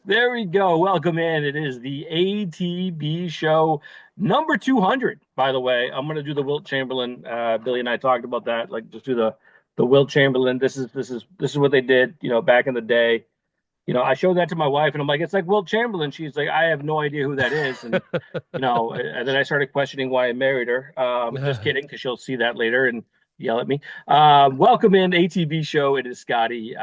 There we go. Welcome in. It is the ATB show number 200, by the way. I'm going to do the Wilt Chamberlain. Billy and I talked about that. Like just do the Wilt Chamberlain. This is what they did, back in the day. I showed that to my wife and I'm like, it's like Wilt Chamberlain. She's like, I have no idea who that is. And then I started questioning why I married her. Just kidding, because she'll see that later and yell at me. Welcome in ATV show. It is Scotty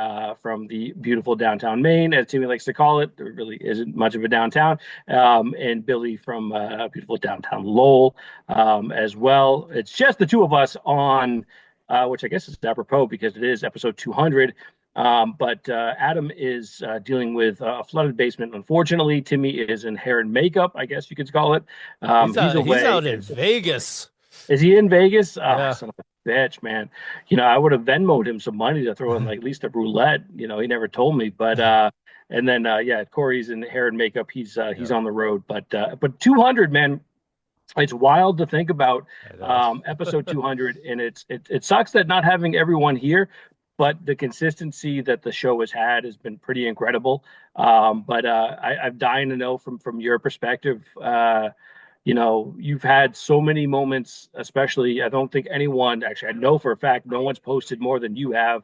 from the beautiful downtown Maine, as Timmy likes to call it. There really isn't much of a downtown. And Billy from beautiful downtown Lowell as well. It's just the two of us on, which I guess is apropos because it is episode 200. But Adam is dealing with a flooded basement. Unfortunately, Timmy is in hair and makeup, I guess you could call it. He's He's away. out in Vegas. Is he in Vegas? Ah, Yeah. son of a bitch, man. I would have Venmoed him some money to throw in like at least a roulette. He never told me. But and then yeah, Corey's in hair and makeup. He's Yeah. on the road. But 200, man, it's wild to think about I know. episode 200, and it sucks that not having everyone here, but the consistency that the show has had has been pretty incredible. But I'm dying to know from your perspective. You've had so many moments, especially I don't think anyone actually, I know for a fact no one's posted more than you have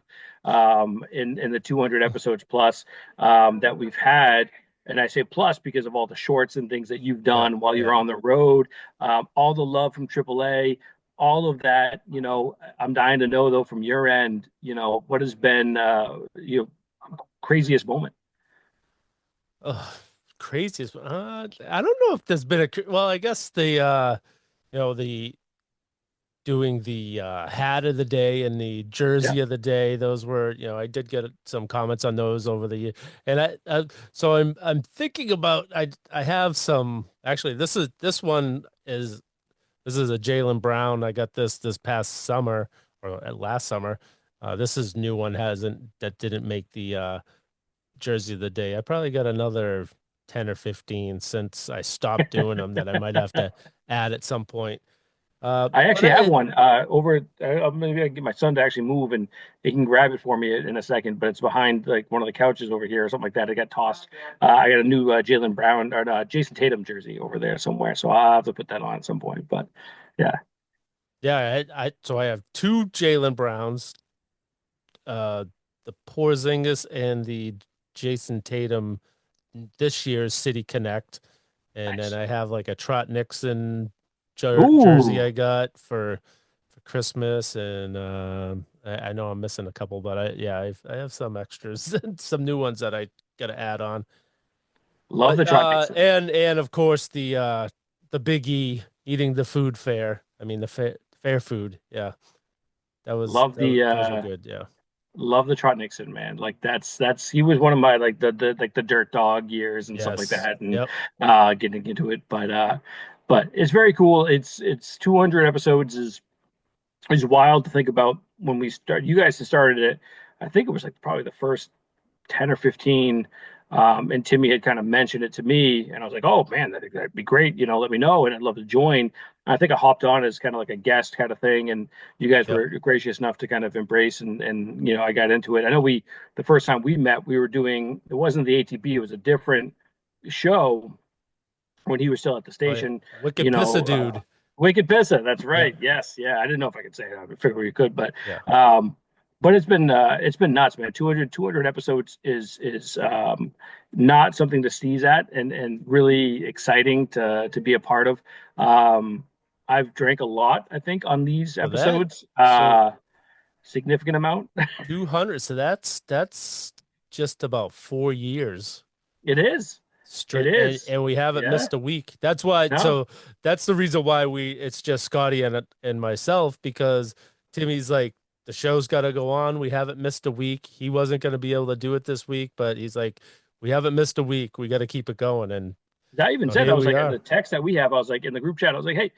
in the 200 episodes plus that we've had. And I say plus because of all the shorts and things that you've Yeah. done while Yeah. you're on the road, all the love from AAA, all of that. I'm dying to know though from your end, what has been craziest moment. Oh, craziest. I don't know if there's been well, I guess the doing the hat of the day and the Yeah. jersey of the day. Those were, I did get some comments on those over the year, and so I'm thinking about I have some actually. This is a Jalen Brown. I got this past summer or last summer. This is new one hasn't that didn't make the jersey of the day. I probably got another 10 or 15 since I stopped doing them that I might have to add at some point. I But actually have one over. Maybe I can get my son to actually move, and he can grab it for me in a second. But it's behind like one of the couches over here or something like that. It got tossed. I got a new Jalen Brown or Jason Tatum jersey over there somewhere, so I'll have to put that on at some point. But yeah, yeah, so I have two Jalen Browns, uh, the Porzingis and the Jason Tatum this year's City Connect, and then nice. I have like a Trot Nixon jersey Ooh, I got for Christmas, and I know I'm missing a couple, but I have some extras, and some new ones that I got to add on. love But the Trot Nixon. and of course the Big E eating the food fair. I mean the fair food. Yeah, Love the those were good. Yeah. love the Trot Nixon, man. Like that's he was one of my like the dirt dog years and stuff like Yes. that, and Yep. getting into it. But it's very cool. It's 200 episodes is wild to think about when we start. You guys started it. I think it was like probably the first 10 or 15. And Timmy had kind of mentioned it to me, and I was like, "Oh man, that'd be great. Let me know, and I'd love to join." I think I hopped on as kind of like a guest kind of thing, and you guys Yep. were gracious enough to kind of embrace and I got into it. I know the first time we met, we were doing it wasn't the ATB, it was a different show when he was still at the Oh yeah. station. You Wicked Pissa know, dude. Wicked Pissa. That's Yep. right. Yes, yeah. I didn't know if I could say it. I figured we could, Yeah. um, but it's been nuts, man. 200 episodes is not something to sneeze at, and really exciting to be a part of. Um, I've drank a lot, I think, on these So that episodes. so Significant amount. 200. So that's just about 4 years It is. It straight, is. and we haven't Yeah. missed a week. That's why. No. So that's the reason why it's just Scotty and myself, because Timmy's like, the show's got to go on. We haven't missed a week. He wasn't going to be able to do it this week, but he's like, we haven't missed a week. We got to keep it going. And I even said, I here was we like, in are. the text that we have, I was like, in the group chat, I was like, hey,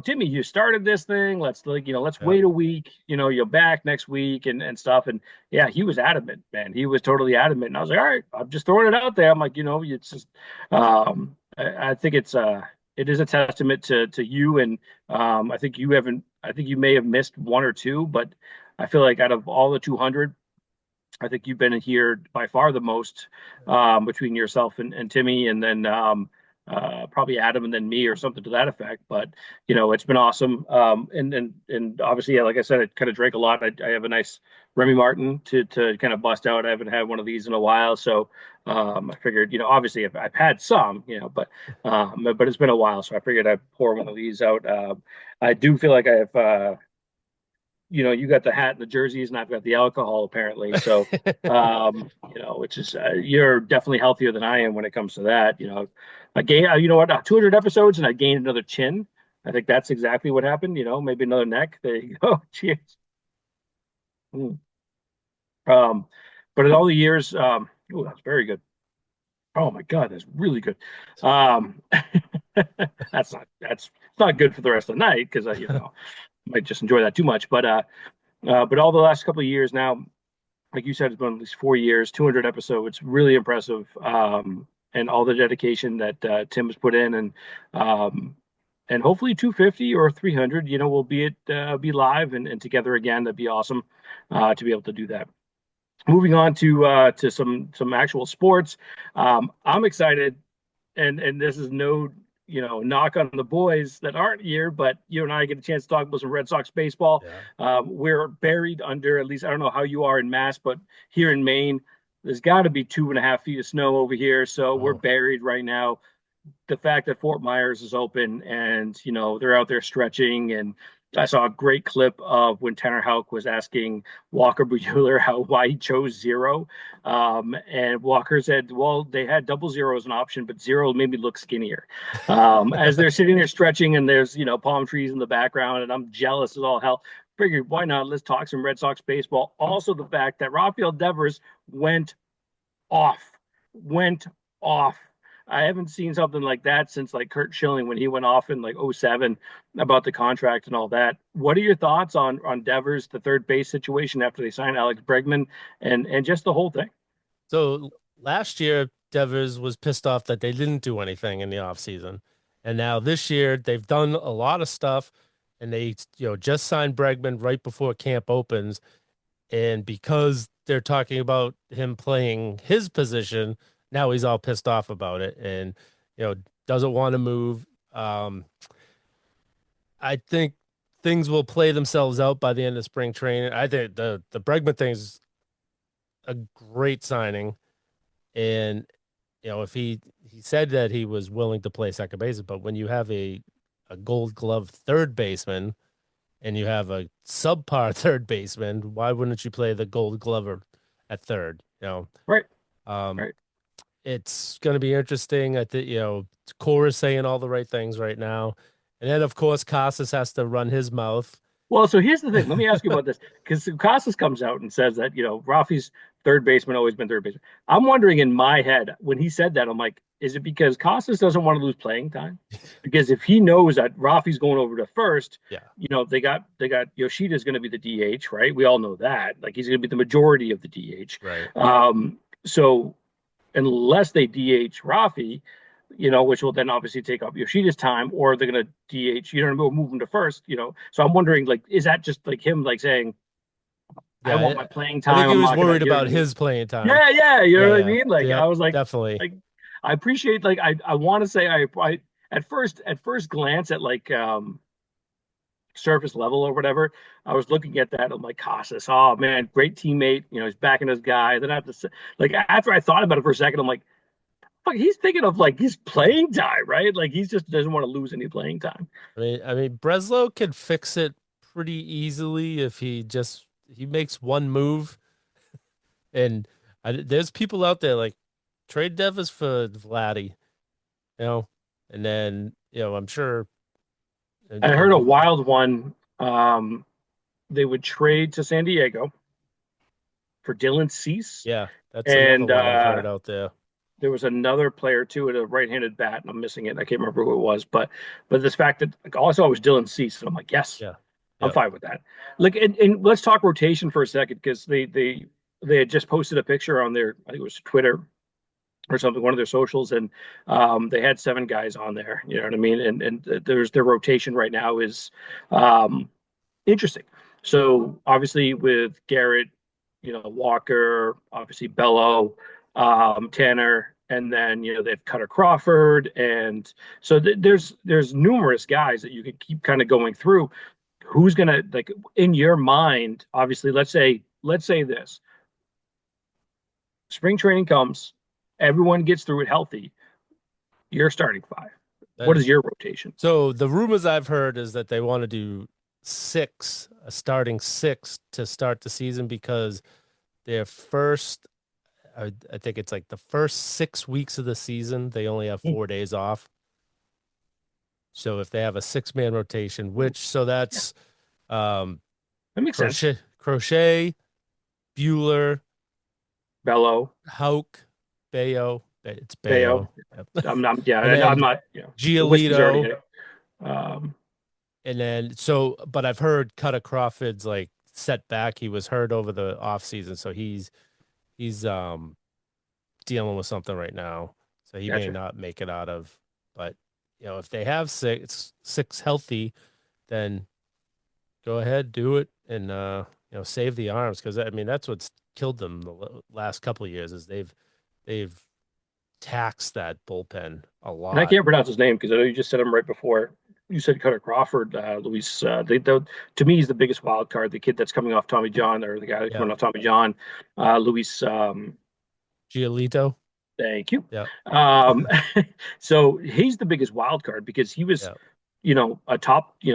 Timmy, you started this thing. Let's Yep. wait a week. You're back next week and stuff. And yeah, he was adamant, man. He was totally adamant. And I was like, all right, I'm just throwing it out there. I'm like, it's just, I think it is a testament to you. And I think you may have missed one or two, but I feel like out of all the 200, I think you've been here by far the most, between yourself and Timmy, and then probably Adam, and then me, or something to that effect. But it's been awesome. And obviously, yeah, like I said, I kind of drank a lot. I have a nice Remy Martin to kind of bust out. I haven't had one of these in a while, so I figured, obviously I've had some, but it's been a while, so I figured I'd pour one of these out. I do feel like I have. You got the hat and the jerseys, and I've got the alcohol apparently. So, which is you're definitely healthier than I am when it comes to that. I gained, 200 episodes, and I gained another chin. I think that's exactly what happened. Maybe another neck. There you go. Cheers. Mm. Um, but in all the years, oh, that's very good. Oh my God, that's really good. Um, that's not good for the rest of the night because I, might just enjoy that too much. But all the last couple of years now, like you said, it's been at least 4 years, 200 episodes, really impressive. And all the dedication that Tim has put in, and hopefully 250 or 300, we'll be live and together again. That'd be awesome to be able to do that. Moving on to some actual sports, I'm excited, and this is no knock on the boys that aren't here, but you and I get a chance to talk about some Red Sox baseball. Yeah. We're buried under, at least I don't know how you are in Mass, but here in Maine, there's got to be 2.5 feet of snow over here, so we're Oh, buried right now. The fact that Fort Myers is open, and they're out there stretching. And I saw a great clip of when Tanner Houck was asking Walker Buehler why he chose zero, and Walker said, "Well, they had double zero as an option, but zero made me look skinnier." As they're sitting there stretching, and there's palm trees in the background, and I'm jealous as all hell. Figured, why not? Let's talk some Red Sox baseball. Also, the fact that Rafael Devers went off, went off. I haven't seen something like that since like Kurt Schilling when he went off in like '07 about the contract and all that. What are your thoughts on Devers, the third base situation after they signed Alex Bregman, and just the whole thing? so last year Devers was pissed off that they didn't do anything in the offseason. And now this year they've done a lot of stuff and they, just signed Bregman right before camp opens. And because they're talking about him playing his position, now he's all pissed off about it and, doesn't want to move. I think things will play themselves out by the end of spring training. I think the Bregman thing is a great signing. And, if he said that he was willing to play second base, but when you have a gold glove third baseman and you have a subpar third baseman, why wouldn't you play the gold glover at third? Right, Um, right. it's going to be interesting. I think, Core is saying all the right things right now. And then, of course, Casas has to run his mouth. Well, so here's the thing. Let me ask you about this, because Casas comes out and says that Rafi's third baseman always been third baseman. I'm wondering in my head when he said that, I'm like, is it because Casas doesn't want to lose playing time? Because if he knows that Rafi's going over to first, Yeah. they got Yoshida's going to be the DH, right? We all know that. Like he's going to be the majority of the DH. Right. So unless they DH Rafi, which will then obviously take up Yoshida's time, or they're going to DH, move him to first. So I'm wondering, like, is that just like him, like saying, I want Yeah. my playing I think time. he I'm was not going worried to, about his playing time. yeah, yeah, you know Yeah. what I Yeah. mean? Like, I Yep. was Definitely. like, I appreciate, like, I want to say, I, at first glance at like, surface level or whatever, I was looking at that. I'm like, Casas, oh man, great teammate. He's backing his guy. Then I have to say, like, after I thought about it for a second, I'm like, fuck, he's thinking of like his playing time, right? Like he's just doesn't want to lose any playing time. I mean, Breslow could fix it pretty easily if he makes one move. And there's people out there like trade Devers for Vladdy, you know, and then I'm sure. I heard a wild one. They would trade to San Diego for Dylan Cease, Yeah, that's another and one I've heard out there. there was another player too with a right-handed bat, and I'm missing it. I can't remember who it was, but this fact that like, all I saw was Dylan Cease, and I'm like, yes, Yeah, I'm yeah, fine with that. Like, and let's talk rotation for a second because they had just posted a picture on their, I think it was Twitter or something, one of their socials, and they had 7 guys on there. You know what I mean? And their rotation right now is interesting. So obviously with Garrett. Walker, obviously Bello, Tanner, and then they've Cutter Crawford, and so there's numerous guys that you could keep kind of going through. Who's gonna like in your mind? Obviously, let's say this spring training comes, everyone gets through it healthy. You're starting five. That What is is your rotation? so the rumors I've heard is that they want to do a starting six to start the season because their first, I think it's like the first 6 weeks of the season, they only have 4 days off. So if they have a six-man rotation, so Yeah, that's um that makes sense. Crochet, Bueller, Bello, Hauk, Bayo. It's Bayo. Bayo. Yep. Yeah, And I'm then not. The whiskey's already Giolito. hit. Um, And then but I've heard Cutter Crawford's like set back. He was hurt over the offseason, so he's dealing with something right now. So he may gotcha. not make it out of. But if they have six healthy, then go ahead, do it, and save the arms because I mean that's what's killed them the last couple of years is they've taxed that bullpen a And I lot. can't pronounce his name because I know you just said him right before. You said Cutter Crawford, Luis. To me, he's the biggest wild card. The kid that's coming off Tommy John, or the guy that's Yeah, coming off Tommy John, Luis. Giolito. Thank you. Yeah, Um, so he's the biggest wild card because he was, yeah, a top, he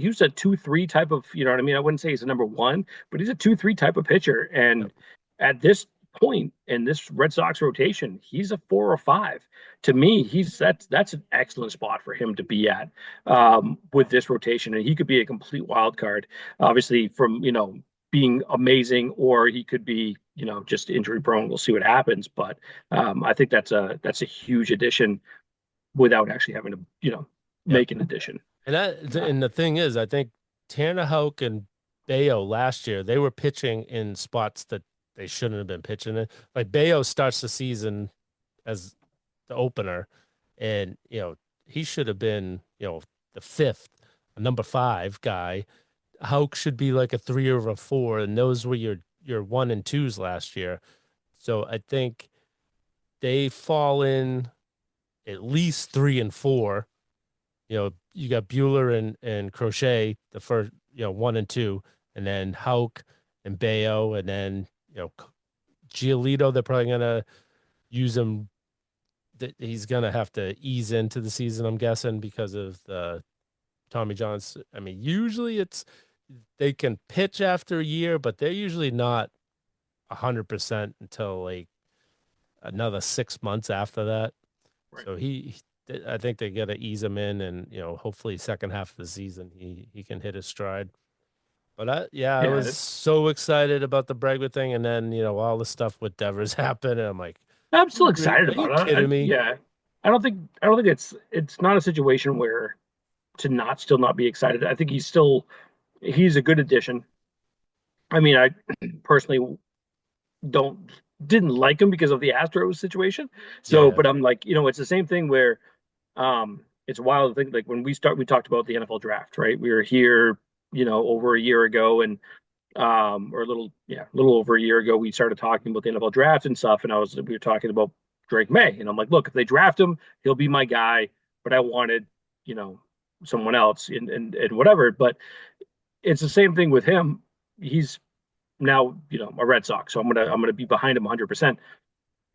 was a 2-3 type of, you know what I mean? I wouldn't say he's a number one, but he's a 2-3 type of pitcher. yeah, And at this point in this Red Sox rotation, he's a 4 or 5. To me, that's an excellent spot for him to be at with this rotation. And he could be a complete wild card, obviously, from, being amazing, or he could be, just injury prone. We'll see what happens. But I think that's a huge addition without actually having to, yeah. make an addition. Uh, And the thing is, I think Tanner Houck and Bayo last year they were pitching in spots that they shouldn't have been pitching in. Like Bayo starts the season as the opener, and he should have been the fifth, number five guy. Houck should be like a three or a four, and those were your one and twos last year. So I think they fall in at least three and four. You got Bueller and Crochet, the first, one and two, and then Hauk and Bayo, and then, Giolito, they're probably going to use him. He's going to have to ease into the season, I'm guessing, because of the Tommy John's. I mean, usually they can pitch after a year, but they're usually not 100% until like another 6 months after that. right. So I think they got to ease him in, and hopefully second half of the season he can hit his stride. But I Yeah, was so excited about the Bregman thing, and then all the stuff with Devers happened, and I'm like, I'm still Really? excited Are you about it. kidding me? Yeah, I don't think it's not a situation where to not still not be excited. I think he's a good addition. I mean, I personally don't didn't like him because of the Astros situation. So, Yeah, but I'm like, it's the same thing where it's wild to think like when we talked about the NFL draft, right? We were here, over a year ago, and or a little over a year ago, we started talking about the NFL draft and stuff, and we were talking about Drake May, and I'm like, look, if they draft him, he'll be my guy, but I wanted, you know, someone else and whatever. But it's the same thing with him. He's now, a Red Sox, so I'm gonna be behind him 100%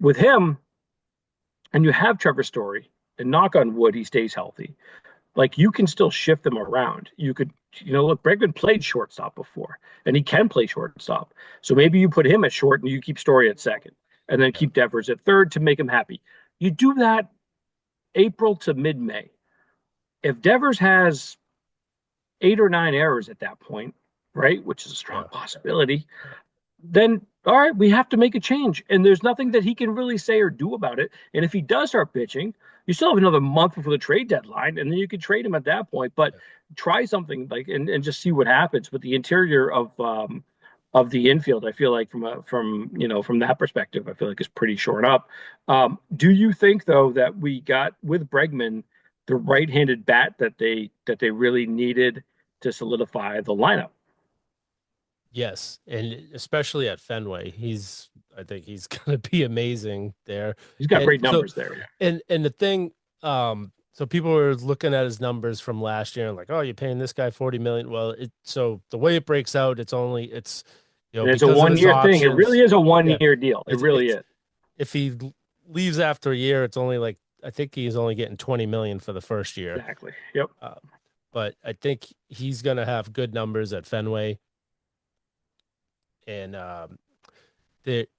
with him. And you have Trevor Story, and knock on wood, he stays healthy. Like you can still shift them around. You could, look, Bregman played shortstop before, and he can play shortstop. So maybe you put him at short and you keep Story at second, and then yeah, keep Devers at third to make him happy. You do that April to mid-May. If Devers has 8 or 9 errors at that point, right, which is a strong yeah, possibility, then all right, we have to make a change. And there's nothing that he can really say or do about it. And if he does start pitching, you still have another month before the trade deadline, and then you could trade him at that point. But yeah. try something like and just see what happens. But the interior of the infield, I feel like from that perspective, I feel like is pretty short up. Do you think though that we got with Bregman the right-handed bat that they really needed to solidify the lineup? Yes, and especially at Fenway, I think he's going to be amazing there. He's got And great so numbers there. Yeah, and the thing, so people were looking at his numbers from last year and like, oh, you're paying this guy 40 million. Well, so the way it breaks out, it's and it's a because of his 1 year thing. It really options. is a Yeah, 1 year deal. It really it's is. if he leaves after a year, it's only like I think he's only getting 20 million for the first year. Exactly. Yep. Uh, but I think he's going to have good numbers at Fenway, and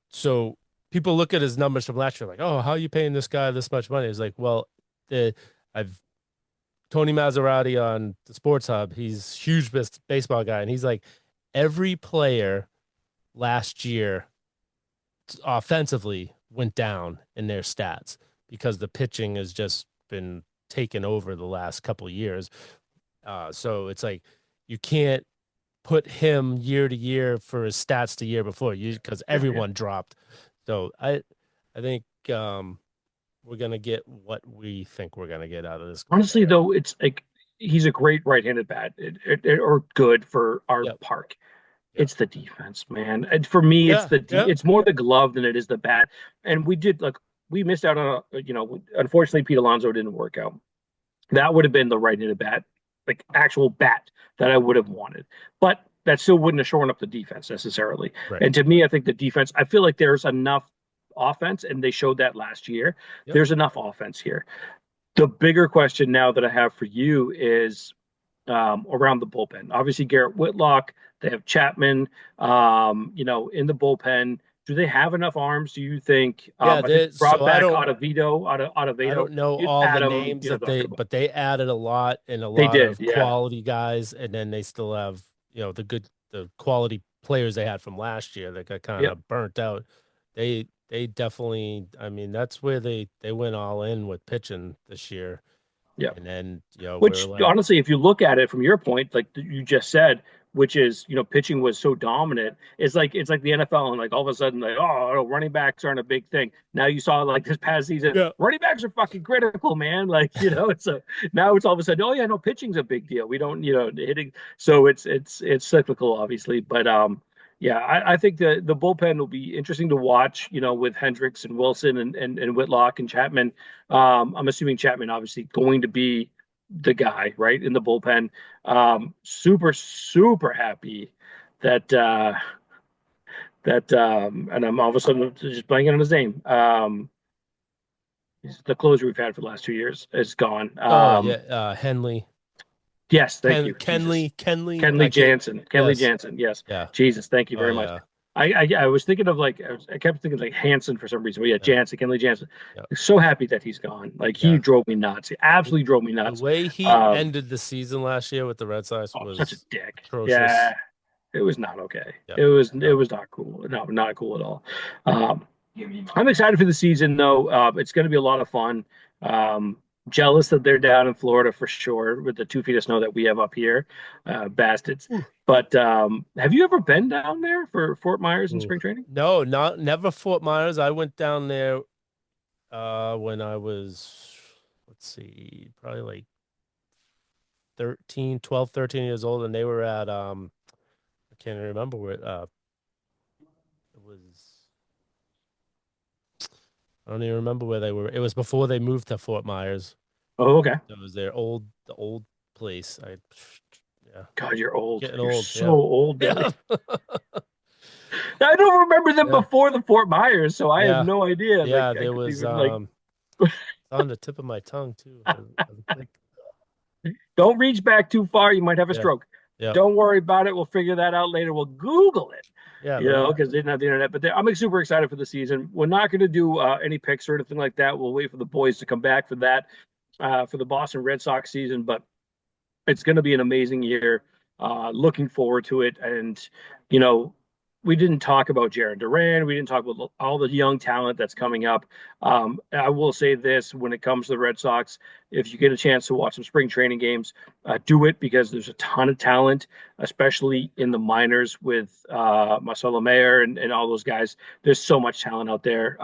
so people look at his numbers from last year, like, oh, how are you paying this guy this much money? It's like, well, the I've Tony Maserati on the Sports Hub. He's a huge baseball guy, and he's like, every player last year offensively went down in their stats because the pitching has just been taken over the last couple of years. So it's like you can't put him year to year for his stats the year before you because Yeah. Yeah. everyone dropped. So I think we're gonna get what we think we're gonna get out of this guy. Honestly, though, it's like he's a great right-handed bat, or good for our Yep. park. Yep. It's the defense, man. And for me, Yeah. Yeah. it's more the glove than it is the bat. And we missed out on unfortunately Pete Alonso didn't work out. That would have been the right-handed bat, like actual bat that I would have wanted. But that still wouldn't have shored up the defense necessarily. Right. And to me, I think the defense, I feel like there's enough offense, and they showed that last year. Yep. There's enough offense here. The bigger question now that I have for you is around the bullpen. Obviously, Garrett Whitlock, they have Chapman, in the bullpen. Do they have enough arms? Do you think? Yeah. I think they brought I back don't Ottavino. I don't know all the Adam, names that talking but they added a lot and a they lot did, of yeah, quality guys, and then they still have the quality players they had from last year that got kind yep, of burnt out. They definitely, I mean, that's where they went all in with pitching this year, yep. and then we're Which like, honestly, if you look at it from your point, like you just said, which is pitching was so dominant, it's like the NFL, and like all of a sudden, like, oh, running backs aren't a big thing. Now you saw like this past season, yeah, running backs are fucking critical, man. Like it's a now it's all of a sudden, oh yeah, no, pitching's a big deal. We don't hitting, so it's cyclical, obviously, but yeah, I think the bullpen will be interesting to watch. With Hendricks and Wilson and Whitlock and Chapman. I'm assuming Chapman obviously going to be the guy, right, in the bullpen. Super, super happy that and I'm all of a sudden just blanking on his name. He's the closer we've had for the last 2 years is gone. oh yeah, Henley, Yes, thank you, Jesus. Kenley, Kenley Jansen. Kenley yes, Jansen. Yes, yeah, Jesus. Thank you oh very much. yeah, I was thinking of like I kept thinking like Hanson for some reason. But yeah, yeah, Jansen, Kenley Jansen. yeah, So happy that he's gone. Like he yeah. drove me nuts. He absolutely drove me The nuts. way he Um, ended the season last year with the Red Sox Such a was dick. Yeah, atrocious. it was not okay. Yep. It No. was not cool. No, not cool at all. Um, I'm excited for the season though. It's going to be a lot of fun. Um, Jealous that they're down in Florida for sure with the 2 feet of snow that we have up here, bastards. Ooh. But have you ever been down there for Fort Myers in Ooh. spring training? No, not never Fort Myers. I went down there when I was, let's see, probably like 13 years old, and they were at I can't even remember where it was. I don't even remember where they were. It was before they moved to Fort Myers. Oh, okay. It was the old place. Yeah, God, you're old. getting You're old. so Yeah. old, Billy. Yeah. I don't remember them Yeah. before the Fort Myers, so I have Yeah. no idea. Like Yeah, I there couldn't was even like. on the tip of my tongue too. I was like, Don't reach back too far. You might have a yeah, stroke. yeah, Don't worry about it. We'll figure that out later. We'll Google it, yeah. Let me. because they didn't have the internet. But I'm super excited for the season. We're not going to do any picks or anything like that. We'll wait for the boys to come back for that, for the Boston Red Sox season. But it's going to be an amazing year. Looking forward to it. And, you know, we didn't talk about Jaron Duran. We didn't talk about all the young talent that's coming up. I will say this when it comes to the Red Sox, if you get a chance to watch some spring training games, do it because there's a ton of talent, especially in the minors with Marcelo Mayer and all those guys. There's so much talent out there.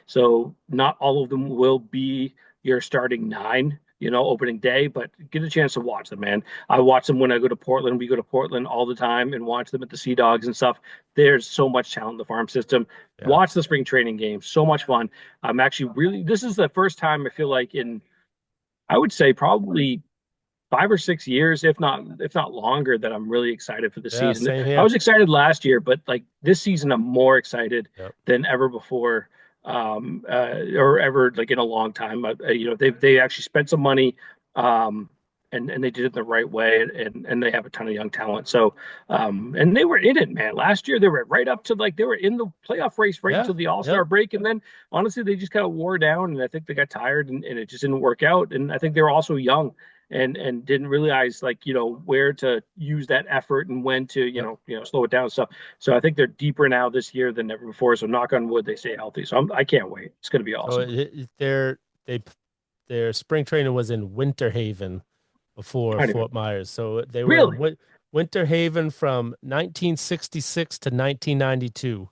So not all of them will be your starting nine opening day, but get a chance to watch them, man. I watch them when I go to Portland. We go to Portland all the time and watch them at the Sea Dogs and stuff. There's so much talent in the farm system. Yeah. Watch the spring training games. So much fun. I'm actually really, this is the first time I feel like I would say probably 5 or 6 years, if not longer, that I'm really excited for the Yeah, season. same I here. was excited last year, but like this season, I'm more excited Yep. than ever before, or ever like in a long time. They actually spent some money, um, and they did it the right way, and they have a ton of young talent. So, and they were in it, man. Last year, they were right up to like they were in the playoff race right Yeah. until the All Star Yep. break, and then honestly, they just kind of wore down, and I think they got tired, and it just didn't work out. And I think they were also young and didn't realize like where to use that effort and when to Yep. slow it down and stuff. So I think they're deeper now this year than ever before. So knock on wood, they stay healthy. So I can't wait. It's going to be So awesome. they their spring training was in Winter Haven before I don't even Fort Myers. So they were in really Winter Haven from 1966 to 1992.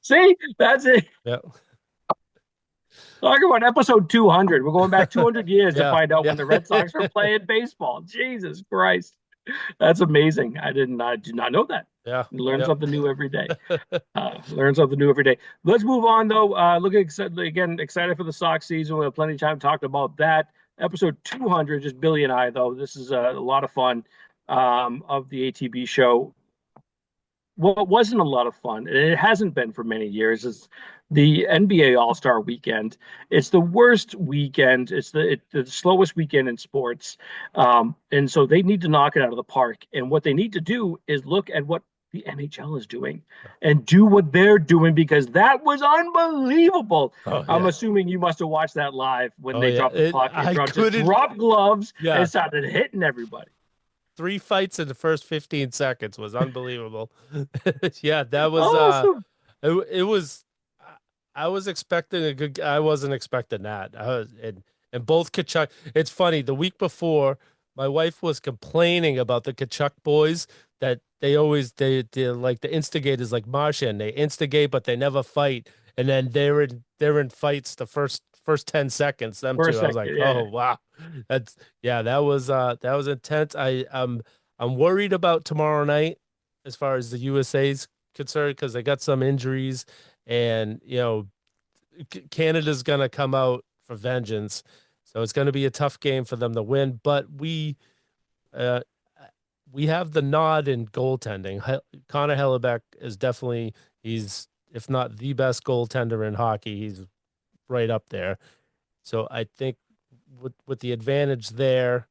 see that's it. Yeah. Talk about episode 200. We're going back 200 years to Yeah. find out Yeah. when the Red Sox were playing baseball. Jesus Christ, that's amazing. I did not know that. Yeah. You learn Yep. something new every day. Learn something new every day. Let's move on, though. Excited for the Sox season. We have plenty of time to talk about that. Episode 200, just Billy and I, though. This is a lot of fun of the ATB show. What wasn't a lot of fun, and it hasn't been for many years, is the NBA All-Star Weekend. It's the worst weekend. It's the slowest weekend in sports, and so they need to knock it out of the park. And what they need to do is look at what the NHL is doing and do what they're doing because that was unbelievable. Oh I'm yeah. assuming you must have watched that live when Oh they yeah. dropped the puck and I just couldn't. dropped gloves and Yeah. started hitting everybody. 3 fights in the first 15 seconds was unbelievable. Yeah, that was Awesome. it was I was expecting a good I wasn't expecting that. And both Kachuk. It's funny, the week before my wife was complaining about the Kachuk boys that they're like the instigators like Martian. They instigate but they never fight. And then they're in fights the first 10 seconds, them For a two. I was like, second, "Oh, yeah. wow." That's yeah, that was intense. I'm worried about tomorrow night as far as the USA's concerned because they got some injuries and Canada's gonna come out for vengeance. So it's gonna be a tough game for them to win. But uh we have the nod in goaltending. Connor Hellebuck is definitely he's if not the best goaltender in hockey, he's right up there. So I think with the advantage there,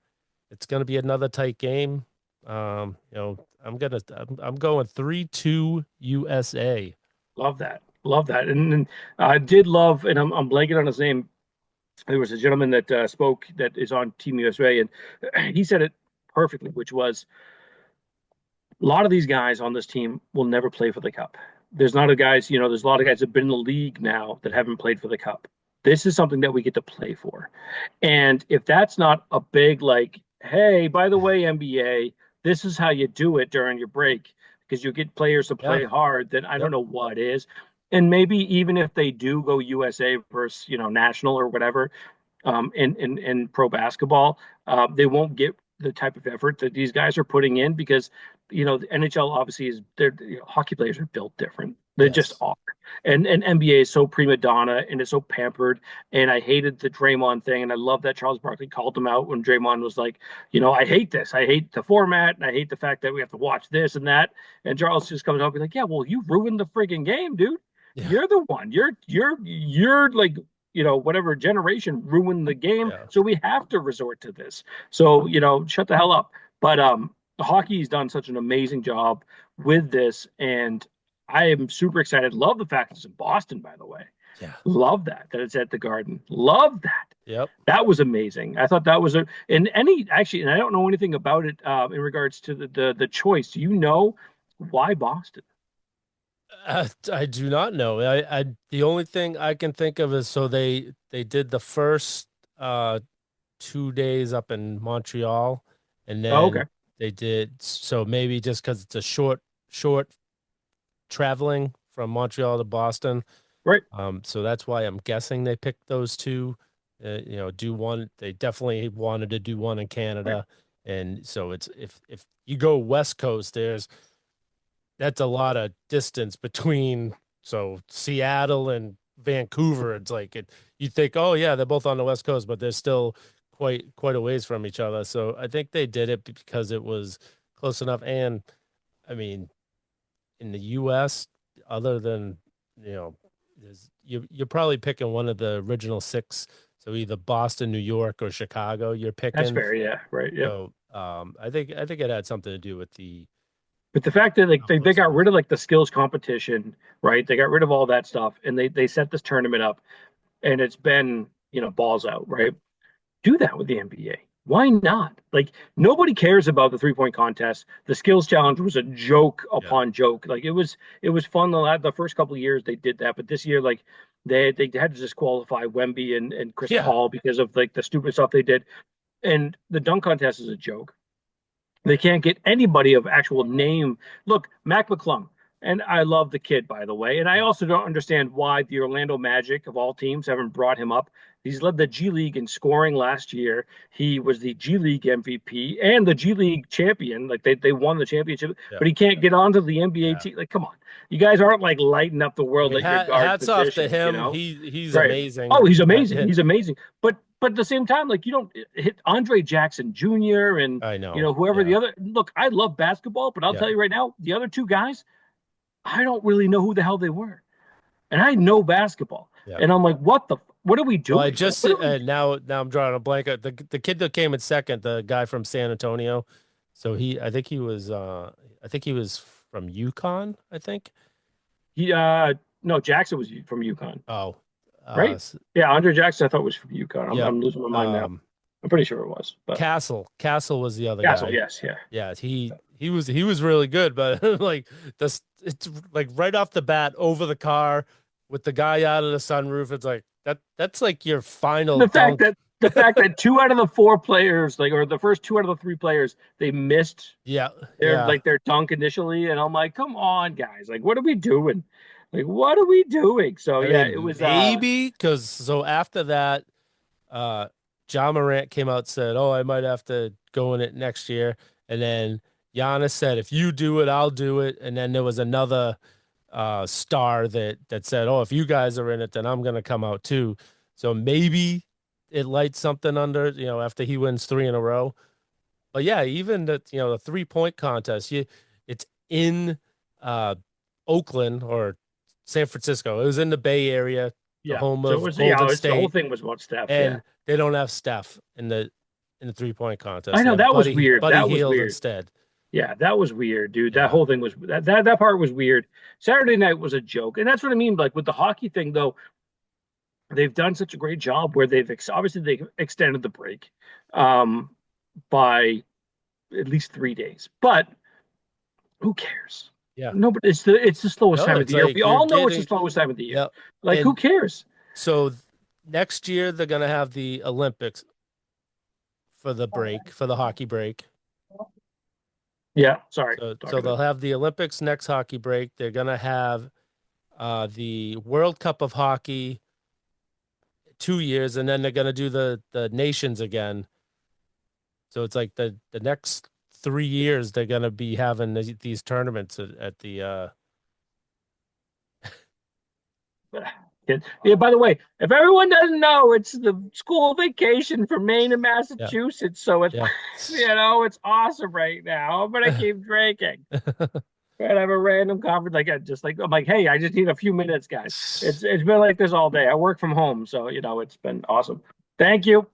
it's going to be another tight game. I'm going 3-2 USA. Love that. Love that. And I did love, and I'm blanking on his name. There was a gentleman that spoke that is on Team USA, and he said it perfectly, which was a lot of these guys on this team will never play for the cup. There's not a guys, there's a lot of guys that have been in the league now that haven't played for the cup. This is something that we get to play for. And if that's not a big like, hey, by the way, NBA, this is how you do it during your break because you get players to Yeah. play hard, then I don't Yep. know what is. And maybe even if they do go USA versus, national or whatever, in pro basketball, they won't get the type of effort that these guys are putting in because the NHL obviously is hockey players are built different. They just Yes. are, and NBA is so prima donna and it's so pampered. And I hated the Draymond thing, and I love that Charles Barkley called him out when Draymond was like, I hate this, I hate the format, and I hate the fact that we have to watch this and that. And Charles just comes out and be like, yeah, well, you ruined the frigging game, dude. Yeah. You're the one. You're like whatever generation ruined the game. Yeah. So we have to resort to this. So, shut the hell up. But hockey's done such an amazing job with this. And I am super excited. Love the fact it's in Boston, by the way. Yeah. Love that it's at the Garden. Love that. Yep. That was amazing. I thought that was and I don't know anything about it in regards to the choice. Do you know why Boston? I do not know. The only thing I can think of is so they did the first 2 days up in Montreal, and Oh, okay. then they did so maybe just because it's a short traveling from Montreal to Boston. Right. So that's why I'm guessing they picked those two. do one. They definitely wanted to do one in Canada, and so it's if you go West Coast, that's a lot of distance between. So Seattle and Vancouver, it's like you think, oh yeah, they're both on the West Coast, but they're still quite a ways from each other. So I think they did it because it was close enough. And I mean, in the U.S., other than you know, you're probably picking one of the original six. So either Boston, New York, or Chicago. You're That's picking. fair. Yeah. Right. Yep. So I think it had something to do with the But the fact that like how they close it got was. rid of like the skills competition, right? They got rid of all that stuff, and they set this tournament up, and it's been balls out, right? Do that with the NBA. Why not? Like nobody cares about the 3-point contest. The skills challenge was a joke Yeah, upon joke. Like it was fun the first couple of years they did that, but this year like they had to disqualify Wemby and Chris yeah, Paul because of like the stupid stuff they did. And the dunk contest is a joke. They can't get anybody of actual name. Look, Mac McClung, and I love the kid, by the way. And I yeah, also don't understand why the Orlando Magic, of all teams, haven't brought him up. He's led the G League in scoring last year. He was the G League MVP and the G League champion. Like they won the championship, yeah, but he can't get onto the NBA yeah. team. Like, come on. You guys aren't like lighting up the I world mean, at your guard hats off to position, him. He's Right. Oh, amazing. he's amazing. He's amazing. But at the same time, like you don't hit Andre Jackson Jr. and I know. whoever the Yeah, other. Look, I love basketball, but I'll yeah, tell you right now, the other two guys, I don't really know who the hell they were, and I know basketball, yeah. and I'm like, what are we Well, I doing? Like, just what are we? now I'm drawing a blank. The kid that came in second, the guy from San Antonio. So I think he was from Yukon, I think. He no, Jackson was from UConn, Oh, right? Yeah, Andre Jackson, I thought was from UConn. I'm, yep. I'm losing my mind now. Um, I'm pretty sure it was, but Castle was the other Castle, guy. yes, yeah. Yeah, he was really good, but like this, it's like right off the bat over the car with the guy out of the sunroof. It's like that's like your final the fact dunk. that the fact that two out of the four players, like, or the first two out of the three players, they missed Yeah, their yeah. like their dunk initially, and I'm like, come on, guys, like, what are we doing? Like, what are we doing? So I yeah, it mean, was maybe because so after that, uh, John Morant came out and said, "Oh, I might have to go in it next year," and then Giannis said, "If you do it, I'll do it," and then there was another star that said, "Oh, if you guys are in it, then I'm gonna come out too." So maybe it lights something under, after he wins three in a row. But yeah, even the 3-point contest, it's in uh Oakland or San Francisco. It was in the Bay Area, the yeah. home So it of was yeah, Golden it's the whole State, thing was about Steph. Yeah, and they don't have Steph in the 3-point I contest. They know have that was weird. Buddy That was Hield weird. instead. Yeah, that was weird, dude. That Yeah, whole thing was that part was weird. Saturday night was a joke, and that's what I mean. Like with the hockey thing, though, they've done such a great job where obviously they extended the break um, by at least 3 days, but who cares? yeah. No, but it's the slowest No, time of it's the year. like We you're all know it's the getting, slowest time of the year. yeah. Like, who And cares? so next year they're gonna have the Olympics for the break, for the hockey break. Yeah, sorry, So talking to they'll have the Olympics next hockey break. They're gonna have the World Cup of Hockey 2 years, and then they're gonna do the nations again. So it's like the next 3 years they're gonna be having these tournaments at the Yeah, by the way, if everyone doesn't know, it's the school vacation for Maine and yeah, Massachusetts, so it's yeah. it's awesome right now. I'm gonna keep drinking. And I have a random conference like just like I'm like, hey, I just need a few minutes, guys. It's been like this all day. I work from home, so it's been awesome. Thank you.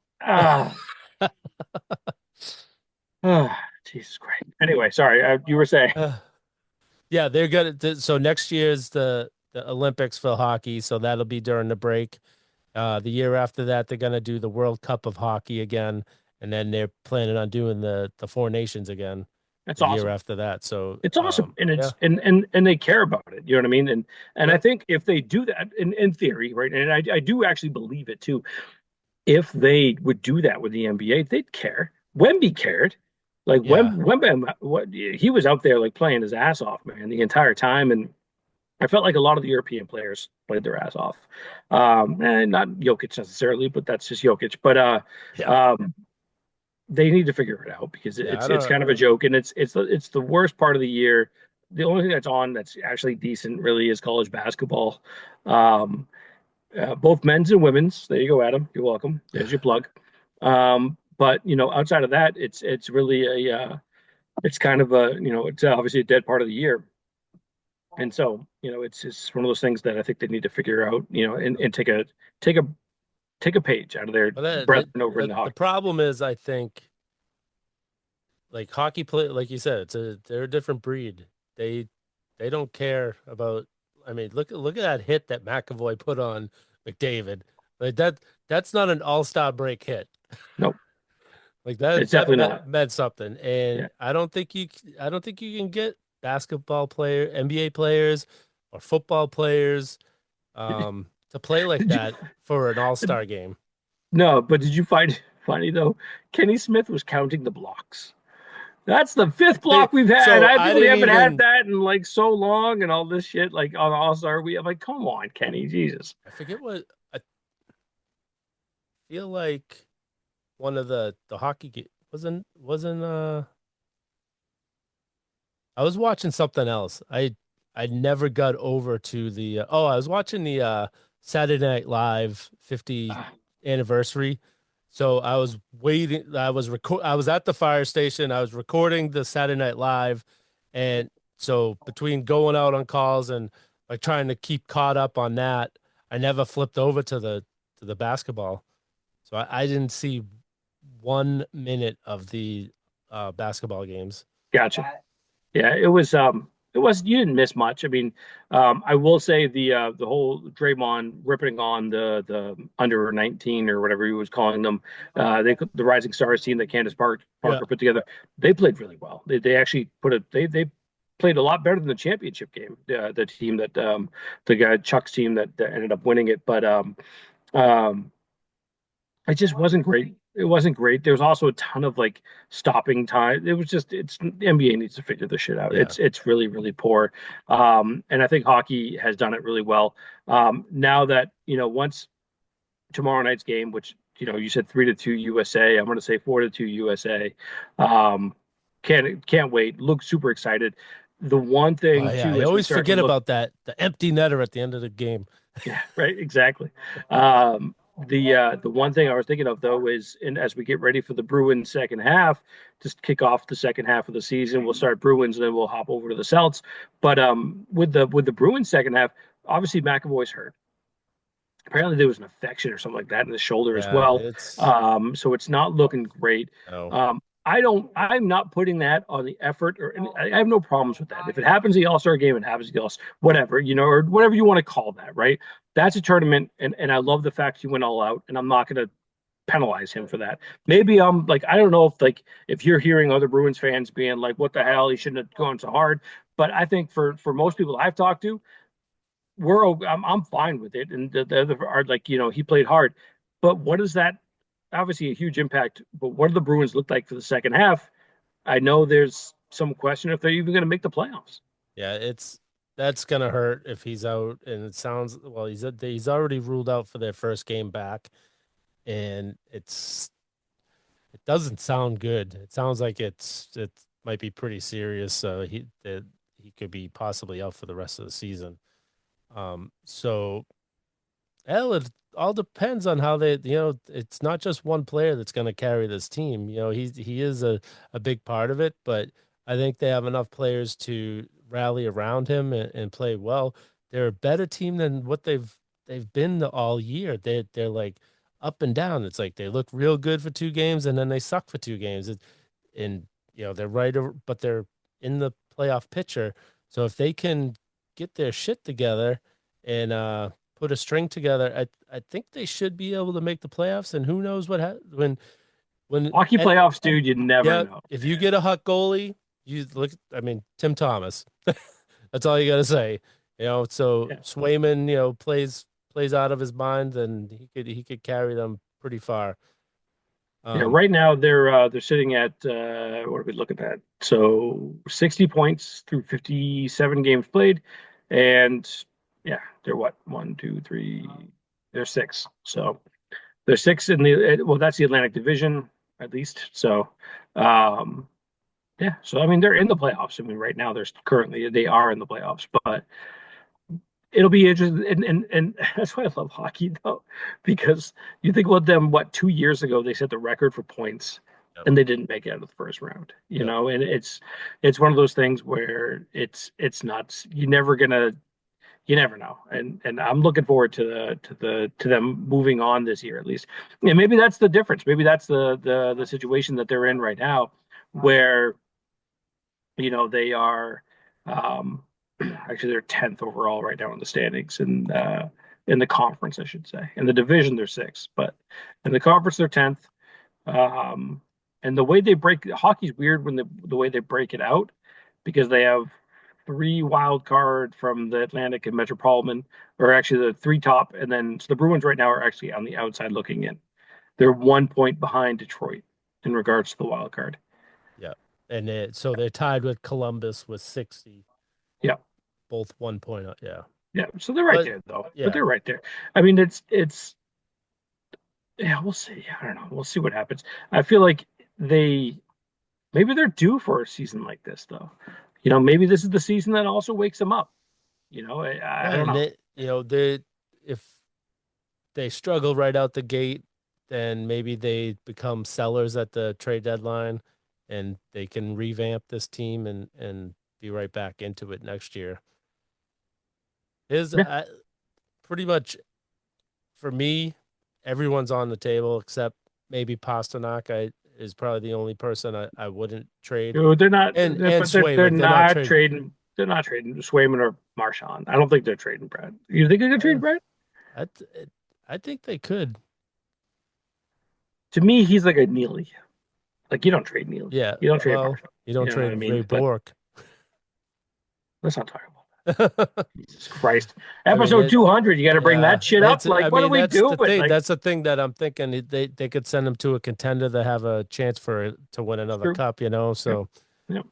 Jesus Christ. Anyway, sorry, you were saying. Yeah, they're gonna. So next year's the Olympics for hockey, so that'll be during the break. The year after that, they're gonna do the World Cup of Hockey again, and then they're planning on doing the Four Nations again That's the year awesome. after that. So, It's awesome, and yeah, it's and they care about it. You know what I mean? And I yep, think if they do that in theory, right? And I do actually believe it too. If they would do that with the NBA, they'd care. Wemby cared. Like yeah, Wemby, he was out there like playing his ass off, man, the entire time. And I felt like a lot of the European players played their ass off. And not Jokic necessarily, but that's just Jokic. But Yeah. um, they need to figure it out because Yeah, I it's don't. kind of a joke, and it's the worst part of the year. The only thing that's on that's actually decent really is college basketball. Um, both men's and women's. There you go, Adam. You're welcome. There's your plug. But outside of that, it's really it's kind of it's obviously a dead part of the year. And so, it's just one of those things that I think they need to figure out, and take a take a page out of their But brethren over in the the hockey. problem is, I think, like hockey play, like you said, they're a different breed. They they don't care about. I mean, look at that hit that McAvoy put on McDavid. Like that's not an all-star break hit. Nope, Like it's that definitely not. meant something. Yeah. And I don't think you can get basketball player, NBA players or football players to play like Did you? that for an all-star game. No, but did you find it funny though? Kenny Smith was counting the blocks. That's the fifth block we've had. So I I feel we didn't haven't had even that in like so long and all this shit like on All Star. I'm like, come on, Kenny, Jesus. I forget what I feel like one of the hockey wasn't I was watching something else. I never got over to the I was watching the Saturday Night Live 50 Ah, anniversary. So I was waiting I was at the fire station. I was recording the Saturday Night Live, and so between going out on calls and like trying to keep caught up on that, I never flipped over to the basketball. So I didn't see 1 minute of the basketball games. gotcha. Yeah, it was you didn't miss much. I mean, I will say the whole Draymond ripping on the under 19 or whatever he was calling them, the Rising Stars team that Yeah. Parker put together, they played really well. They actually they played a lot better than the championship game. The team that the guy Chuck's team that ended up winning it, but um, it just wasn't great. It wasn't great. There was also a ton of like stopping time. It was just it's the NBA needs to figure this shit out. Yeah. It's really really poor. And I think hockey has done it really well. Now that once tomorrow night's game, which you said 3-2 USA, I'm going to say 4-2 USA. Um, can't wait. Look super excited. The one Oh thing yeah, too, I as we always start to forget look. about that, the empty netter at the end of the game. Yeah, right, exactly. The one thing I was thinking of though is, and as we get ready for the Bruins second half, just kick off the second half of the season, we'll start Bruins and then we'll hop over to the Celts. But with the Bruins second half, obviously McAvoy's hurt. Apparently there was an infection or something like that in the shoulder as Yeah, well. it's So it's not looking great. no. I'm not putting that on the effort, or I have no problems with that. If it happens the All Star game, it happens the All whatever, or whatever you want to call that, right? That's a tournament, and I love the fact he went all out, and I'm not going to penalize him for that. Maybe I'm like, I don't know if you're hearing other Bruins fans being like, what the hell, he shouldn't have gone so hard. But I think for most people I've talked to, I'm fine with it. And the other are like, he played hard. But what is that? Obviously a huge impact. But what do the Bruins look like for the second half? I know there's some question if they're even going to make the playoffs. Yeah, it's that's gonna hurt if he's out. And it sounds well, he's already ruled out for their first game back, and it doesn't sound good. It sounds like it might be pretty serious. So he could be possibly out for the rest of the season. So Well, it all depends on how it's not just one player that's going to carry this team. He is a big part of it, but I think they have enough players to rally around him and play well. They're a better team than what they've been all year. They're like up and down. It's like they look real good for 2 games and then they suck for 2 games. And they're but they're in the playoff picture. So if they can get their shit together and put a string together, I think they should be able to make the playoffs. And who knows when Hockey playoffs, dude, you never yeah, know. if you get a hot goalie, you look. I mean, Tim Thomas. That's all you got to say. So Yeah. Swayman, plays out of his mind, then he could carry them pretty far. Yeah, Um, right now they're sitting at what are we looking at? So 60 points through 57 games played. And yeah, they're what, one, two, three, they're six. So they're six in the well, that's the Atlantic Division at least. So yeah, so I mean they're in the playoffs. I mean right now they are in the playoffs, but it'll be interesting, and that's why I love hockey though, because you think about them. What, 2 years ago they set the record for points, Yep. and they didn't make it out of the first round. Yep. And it's one of those things where it's nuts. You never know, and I'm looking forward to them moving on this year at least. And maybe that's the difference. Maybe that's the situation that they're in right now, where they are um, actually they're 10th overall right now in the standings in the conference, I should say. In the division, they're sixth, but in the conference, they're 10th. Um, and the way they break hockey's weird when the way they break it out because they have three wild card from the Atlantic and Metropolitan, or actually the three top, and then so the Bruins right now are actually on the outside looking in. They're 1 point behind Detroit in regards to the wild card. Yeah. And so they're tied with Columbus with 60, Yeah. both 1 point. Yeah. Yeah, so they're right But there though. But yeah, they're right there. I mean, it's yeah, we'll see. I don't know. We'll see what happens. I feel like they maybe they're due for a season like this though. Maybe this is the season that also wakes them up. I well, don't and know. they if they struggle right out the gate, then maybe they become sellers at the trade deadline, and they can revamp this team and be right back into it next year. Is Yeah. pretty much for me, everyone's on the table except maybe Pasternak. I is probably the only person I wouldn't trade, They're not and but they're Swayman. They're not not trading. trading they're not trading Swayman or Marchand. I don't think they're trading Brad. You think they're gonna Uh, trade Brad? I I think they could. To me, he's like a Neely. Like you don't trade Neely. Yeah. You don't trade Well, Marchand. you don't You know what trade I Ray mean? But Bork. let's not talk about Jesus Christ. I mean, Episode 200, you got to bring yeah, that shit up. that's. Like, I what are mean, we that's the doing? thing. Like, That's the thing that I'm thinking. They could send him to a contender to have a chance to win it's another true. cup. You know. Yep. So Yep.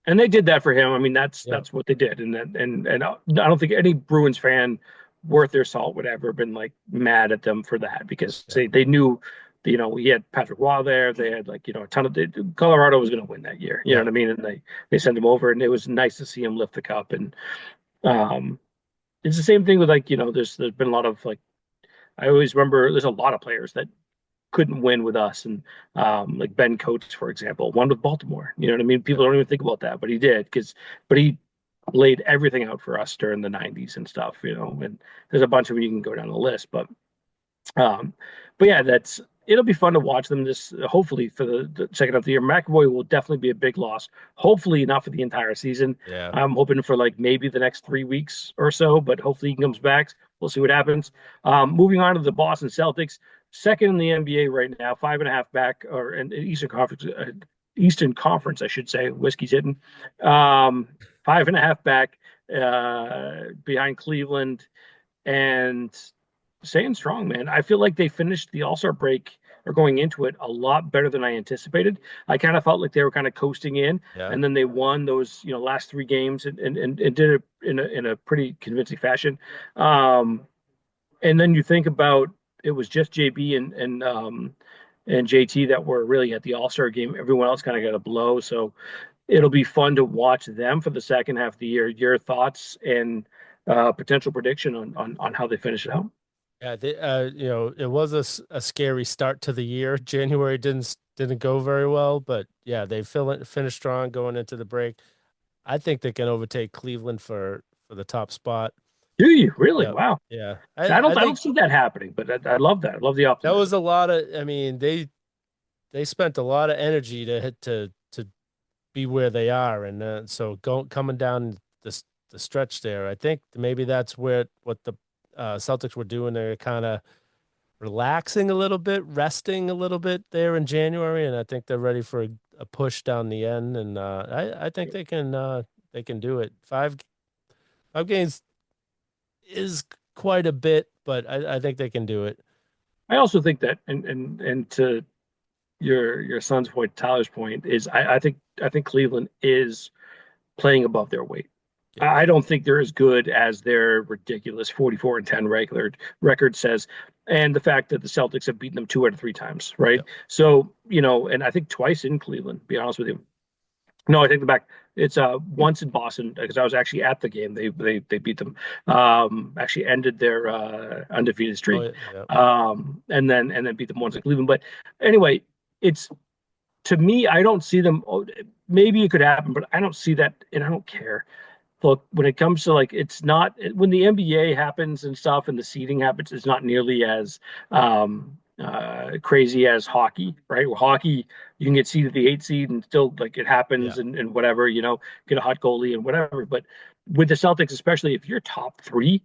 And they did that for him. I mean, that's yeah, that's what they did. And I don't think any Bruins fan worth their salt would ever have been like mad at them for that because yeah, they knew, he had Patrick Waugh there. They had like, a ton of Colorado was going to win that year. You know yeah, what I mean? And they sent him over, and it was nice to see him lift the cup. And um, it's the same thing with like, there's been a lot of like I always remember there's a lot of players that couldn't win with us. And like Ben Coates, for example, won with Baltimore. You know what I mean? yeah, People don't even think about that, but he did but he laid everything out for us during the 90s and stuff, and there's a bunch of them you can go down the list. Um, but yeah, it'll be fun to watch them this hopefully for the second half of the year. McAvoy will definitely be a big loss. Hopefully not for the entire season. yeah. I'm hoping for like maybe the next 3 weeks or so, but hopefully he comes back. We'll see what happens. Moving on to the Boston Celtics, second in the NBA right now, 5.5 back or in Eastern Conference, I should say. Whiskey's hitting. 5.5 back behind Cleveland and staying strong, man. I feel like they finished the All-Star break or going into it a lot better than I anticipated. I kind of felt like they were kind of coasting in, Yeah. and then they won those, last three games and did it in a pretty convincing fashion. And then you think about it was just JB and JT that were really at the All-Star game. Everyone else kind of got a blow, so it'll be fun to watch them for the second half of the year. Your thoughts and potential prediction on how they finish it out? Yeah, it was a scary start to the year. January didn't go very well, but yeah, they finished strong going into the break. I think they can overtake Cleveland for the top spot. Do you really? Yeah, Wow. yeah. So I I don't I don't think see that happening, but I love that. I love the that was optimism. a lot of. I mean, they spent a lot of energy to be where they are, and so coming down the stretch there, I think maybe that's what the Celtics were doing. They're kind of relaxing a little bit, resting a little bit there in January, and I think they're ready for a push down the end. And I think they can do it. Five games is quite a bit, but I think they can do it. I also think that, and to your son's point, Tyler's point is, I think Cleveland is playing above their weight. Yeah. I don't think they're as good as their ridiculous 44-10 regular record says. And the fact that the Celtics have beaten them 2 out of 3 times, right? Yep. So, and I think twice in Cleveland, to be honest with you. No, I take it back. It's once in Boston because I was actually at the game. They beat them. Actually ended their undefeated Oh, streak. yeah. Yeah. And then beat them once in Cleveland. But anyway, it's to me, I don't see them. Maybe it could happen, but I don't see that, and I don't care. Look, when it comes to like, it's not when the NBA happens and stuff, and the seeding happens, it's not nearly as crazy as hockey, right? Where hockey, you can get seeded the 8 seed, and still like it happens, Yeah. and whatever, get a hot goalie and whatever. But with the Celtics, especially if you're top three,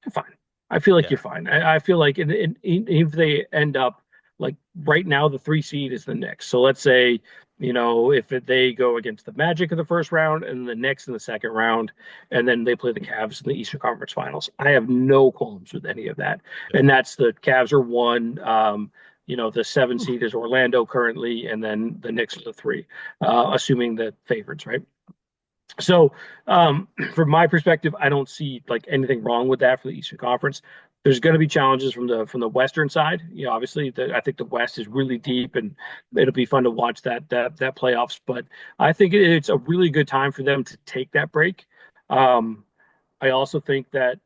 you're fine. I feel like Yeah. you're fine. I feel like, if they end up like right now, the 3 seed is the Knicks. So let's say, if they go against the Magic in the first round and the Knicks in the second round, and then they play the Cavs in the Eastern Conference Finals, I have no qualms with any of that. Yep. And that's the Cavs are one. The 7 seed is Orlando currently, and then the Knicks are the three, assuming the favorites, right? So, from my perspective, I don't see like anything wrong with that for the Eastern Conference. There's going to be challenges from the Western side. Obviously, I think the West is really deep, and it'll be fun to watch that playoffs. But I think it's a really good time for them to take that break. I also think that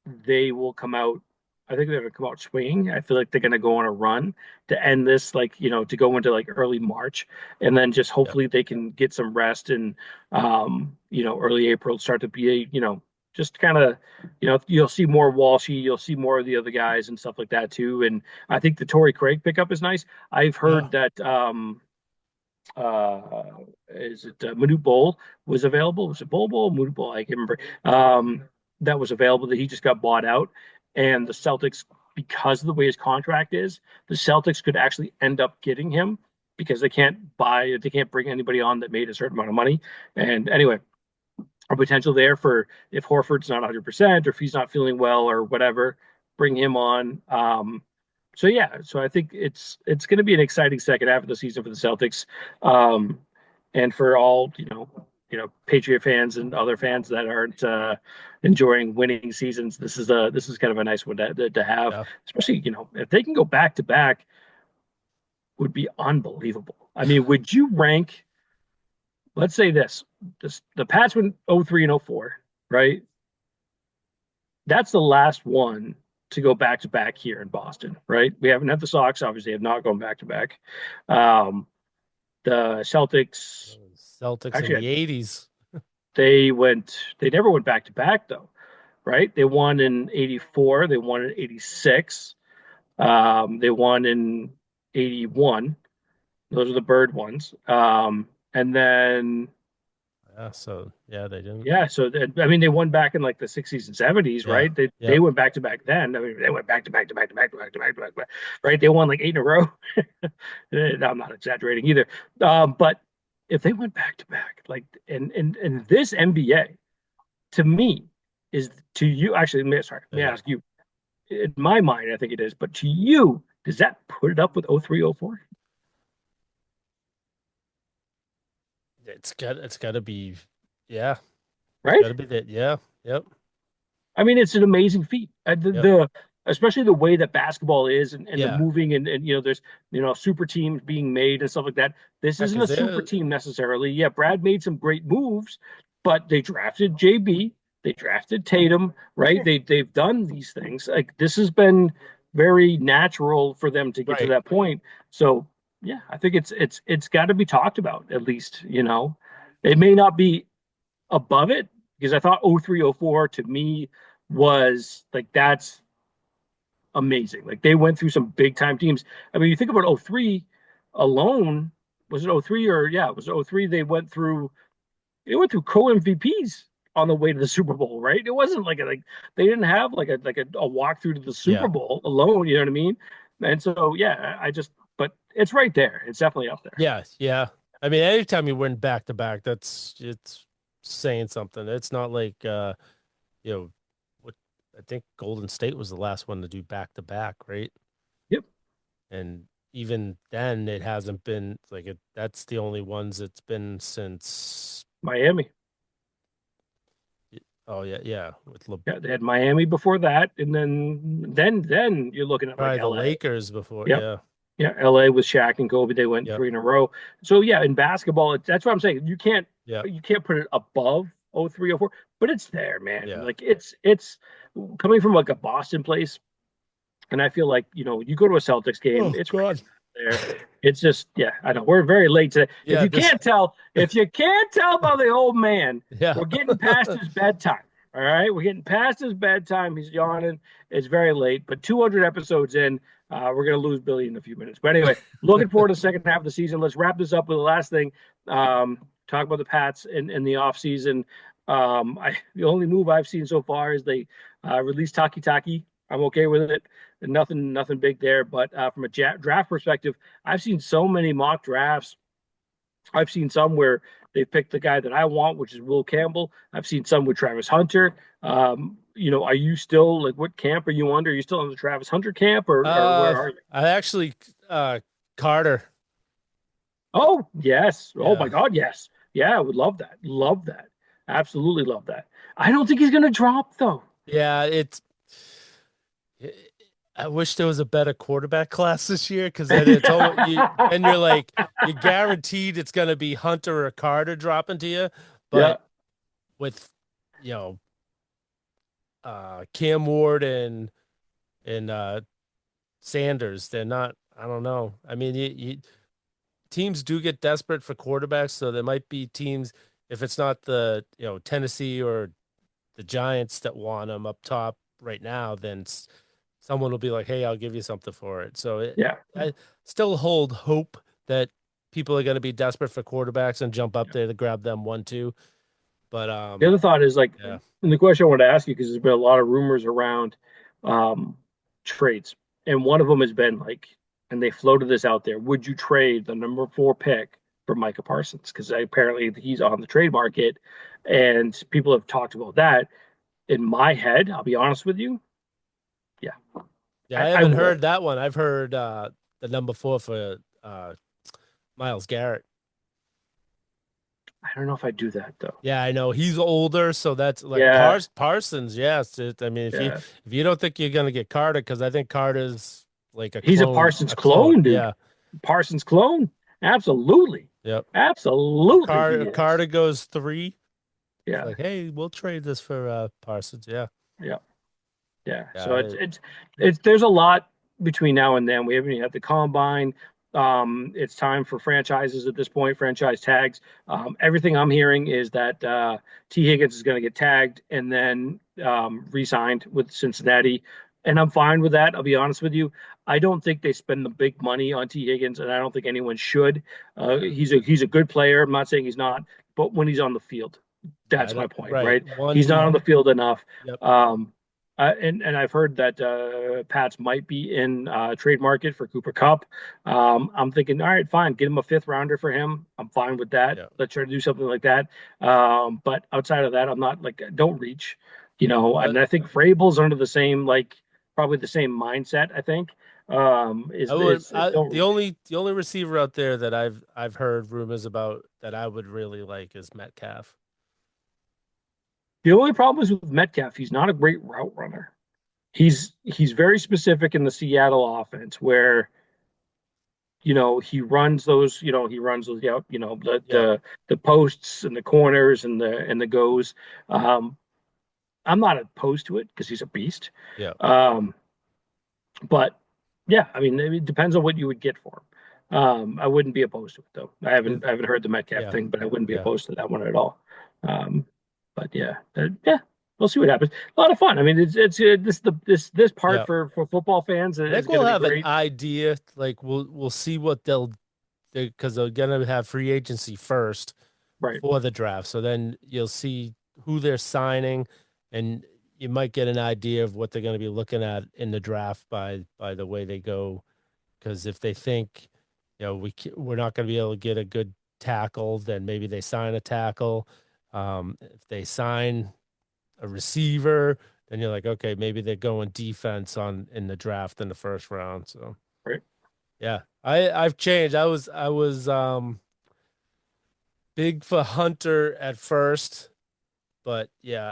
they will come out. I think they're going to come out swinging. I feel like they're going to go on a run to end this, like, to go into like early March, and then just Yep. hopefully they can get some rest and, early April start to be just kind of, you'll see more Walshy, you'll see more of the other guys and stuff like that too. And I think the Torrey Craig pickup is nice. I've Yeah. heard that, uh, is it Manute Bol was available? Was it Bol Manute Bol? I can't remember. That was available that he just got bought out, and the Celtics, because of the way his contract is, the Celtics could actually end up getting him because they can't bring anybody on that made a certain amount of money. And anyway, a potential there for if Horford's not 100% or if he's not feeling well or whatever, bring him on. So yeah, so I think it's going to be an exciting second half of the season for the Celtics, and for all Patriot fans and other fans that aren't enjoying winning seasons. This is kind of a nice one to have, Yeah. especially if they can go back to back, would be unbelievable. I mean, would you rank? Let's say the Pats went 03 and 04, right? That's the last one to go back to back here in Boston, right? We haven't had the Sox, obviously, have not gone back to back. Um, the Celtics, Celtics in actually, the 80s. they never went back to back though, right? They won in '84, they won in '86, they won in '81. Those are the Bird ones. And then Yeah. So, yeah, they didn't. Yeah, so I mean, they won back in like the '60s and '70s, Yeah. right? They Yep. went back to back then. I mean, they went back to back to back to back to back to back to back, right? They won like 8 in a row. I'm not exaggerating either. But if they went back to back, like, and this NBA to me is to you actually. Let me Yeah. ask you. In my mind, I think it is, but to you, does that put it up with 03, 04? It's got to be, yeah. It's Right? got to be that. Yeah. Yep. I mean, it's an amazing feat. Yep. Especially the way that basketball is, and the Yeah. moving, and there's super teams being made and stuff like that. This Yeah. isn't a Because super they're team necessarily. Yeah, Brad made some great moves, but they drafted JB, they drafted Tatum, right? They've done these things. Like this has been very natural for them to get to right. that point. So yeah, I think it's got to be talked about at least. It may not be above it because I thought 03, 04 to me was like that's amazing. Like they went through some big time teams. I mean, you think about 03 alone, was it 03 or yeah, it was 03 they went through co-MVPs on the way to the Super Bowl, right? It wasn't like they didn't have like a walk through to the Yeah. Super Bowl alone, you know what I mean? And so yeah, but it's right there. It's definitely up there. Yeah. Yeah. I mean, anytime you win back to back, it's saying something. It's not like, you know, what I think Golden State was the last one to do back to back, right? Yep. And even then, it hasn't been like it. That's the only ones it's been since. Miami. Oh yeah, yeah. With Yeah, they had Miami before that, and then you're looking at like probably the LA. Lakers before. Yep. Yeah, Yeah, LA with Shaq and Kobe, they went yep, three in a row. So yeah, in basketball, that's what I'm saying. yep, You can't put it above 03, 04, but it's there, man. yeah. Like it's coming from like a Boston place, and I feel like, you go to a Celtics game, Oh it's God. there. It's just, yeah, I know we're very late today. Yeah, this. If you can't tell by the old man, Yeah. we're getting past his bedtime. All right, we're getting past his bedtime. He's yawning. It's very late, but 200 episodes in, we're gonna lose Billy in a few minutes. But anyway, looking forward to the second half of the season. Let's wrap this up with the last thing. Talk about the Pats in the off season. The only move I've seen so far is they released Taki Taki. I'm okay with it. Nothing big there. But from a draft perspective, I've seen so many mock drafts. I've seen some where they picked the guy that I want, which is Will Campbell. I've seen some with Travis Hunter. Are you still like, what camp are you under? Are you still in the Travis Hunter camp, or where are you? I actually Carter. Oh, yes. Oh my Yeah. God, yes. Yeah, I would love that. Love that. Absolutely love that. I don't think he's gonna drop though. Yeah, it's I wish there was a better quarterback class this year because then it's all you then you're like you're guaranteed it's gonna be Hunter or Carter dropping to you. Yeah, But with you know Cam Ward and Sanders, they're not. I don't know. I mean, teams do get desperate for quarterbacks, so there might be teams if it's not the Tennessee or the Giants that want them up top right now, then someone will be like, "Hey, I'll give you something for it." So yeah. I still hold hope that people are going to be desperate for quarterbacks and jump up there to grab them 1, 2. But The other thought is like, yeah, and the question I want to ask you, because there's been a lot of rumors around um, trades, and one of them has been like, and they floated this out there: would you trade the number 4 pick for Micah Parsons? Because apparently he's on the trade market, and people have talked about that. In my head, I'll be honest with you, yeah, yeah, I I haven't would. heard that one. I've heard the number 4 for Miles Garrett. I don't know if I'd do that though. Yeah, I know he's older, so that's like Yeah, Parsons. Yes, I mean yeah, if you don't think you're gonna get Carter, because I think Carter's like a he's a clone, Parsons a clone. clone, dude. Yeah, Parsons clone, absolutely, yep. absolutely, he If is. Carter goes 3, it's Yeah, like, hey, we'll trade this for Parsons. Yeah, yeah. Yeah, yeah, so it's there's a lot between now and then. We haven't even had the combine. It's time for franchises at this point, franchise tags. Everything I'm hearing is that T. Higgins is going to get tagged and then re-signed with Cincinnati, and I'm fine with that. I'll be honest with you. I don't think they spend the big money on T. Higgins, and I don't think anyone should. yeah, He's a good player. I'm not saying he's not, but when he's on the field, yeah. I that's my don't, point, right. right? He's not on the field enough. Yep. And I've heard that Pats might be in trade market for Cooper Cup. I'm thinking, all right, fine, get him a fifth rounder for him. I'm fine with that. Yeah. Let's try to do something like that. But outside of that, I'm not like, don't reach, But And I think Vrabel's under the same, like, probably the same mindset. I think I would don't reach. the only receiver out there that I've heard rumors about that I would really like is Metcalf. The only problem is with Metcalf, he's not a great route runner. He's very specific in the Seattle offense where he runs those out, Yeah. the posts and the corners and the goes. Um, I'm not opposed to it because he's a beast. Yeah. Um, but yeah, I mean, it depends on what you would get for him. I wouldn't be opposed to it though. I It- haven't I haven't heard the Metcalf yeah. thing, but I wouldn't be Yeah. opposed to that one at all. Um, but yeah, yeah, we'll see what happens. A lot of fun. I mean, it's this part Yeah. for football fans I is think going we'll to be have an great. idea. Like we'll see what because they're gonna have free agency first Right. before the draft. So then you'll see who they're signing, and you might get an idea of what they're gonna be looking at in the draft by the way they go. Because if they think, we're not gonna be able to get a good tackle, then maybe they sign a tackle. If they sign a receiver, then you're like, okay, maybe they're going defense on in the draft in the first round. So Right. yeah, I've changed. I was big for Hunter at first, but yeah,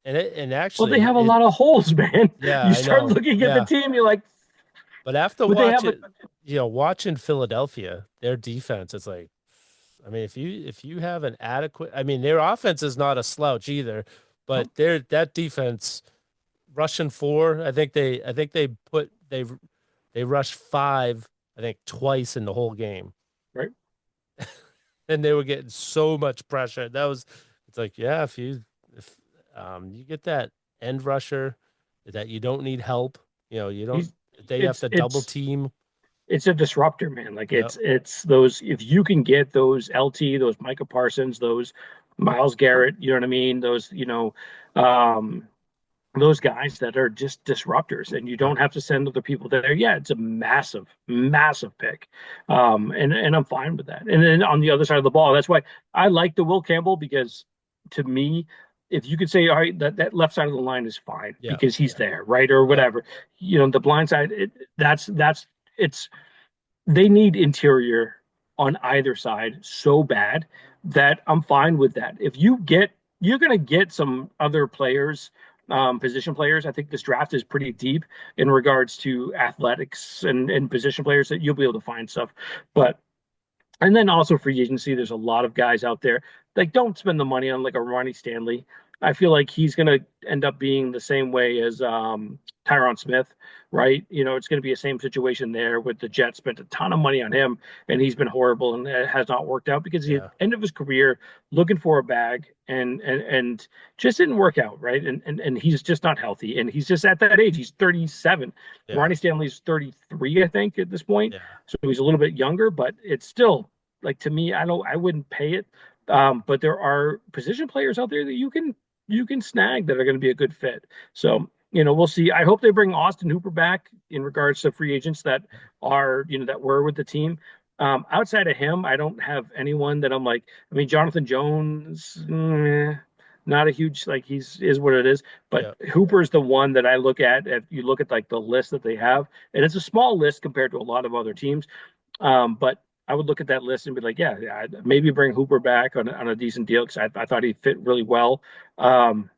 and Well, they actually have a it lot of holes, man. yeah, You I start know. looking at the Yeah. team, you're like, But after would they have a watching Philadelphia, their defense, it's like, I mean, if you have an adequate, I mean, their offense is not a slouch either, but their that defense, rushing four, they rushed five, I think twice in the whole game, right? and they were getting so much pressure. It's like, yeah, if you get that end rusher that you don't need help, you don't He's they have it's to double it's team. it's a disruptor, man. Like Yep. it's those if you can get those LT, those Micah Parsons, those Miles Garrett, you know what I mean? Um, those guys that are just disruptors, and you Yep. don't have to send other people there. Yeah, it's a massive, massive pick, and I'm fine with that. And then on the other side of the ball, that's why I like the Will Campbell because to me, if you could say, all right, that left side of the line is fine Yep. because he's there, right, or Yep. whatever. The blind side, that's it's they need interior on either side so bad that I'm fine with that. You're going to get some other players, position players. I think this draft is pretty deep in regards to athletics and position players that you'll be able to find stuff. But and then also free agency, there's a lot of guys out there. Like, don't spend the money on like a Ronnie Stanley. I feel like he's going to end up being the same way as Tyron Smith, right? It's going to be the same situation there with the Jets spent a ton of money on him, and he's been horrible and it has not worked out because he Yeah. end of his career looking for a bag and just didn't work out, right? And he's just not healthy, and he's just at that age. He's 37. Yeah. Ronnie Stanley's 33, I think, at this point. Yeah. So he's a little bit younger, but it's still like to me, I wouldn't pay it. But there are position players out there that you can snag that are going to be a good fit. So we'll see. I hope they bring Austin Hooper back in regards to free agents that are that were with the team. Outside of him, I don't have anyone that I'm like. I mean, Jonathan Jones, not a huge like he's is what it is. But Yeah. Hooper's the one that I look at. If you look at like the list that they have, and it's a small list compared to a lot of other teams. But I would look at that list and be like, yeah, I'd maybe bring Hooper back on a decent deal because I thought he fit really well. Um,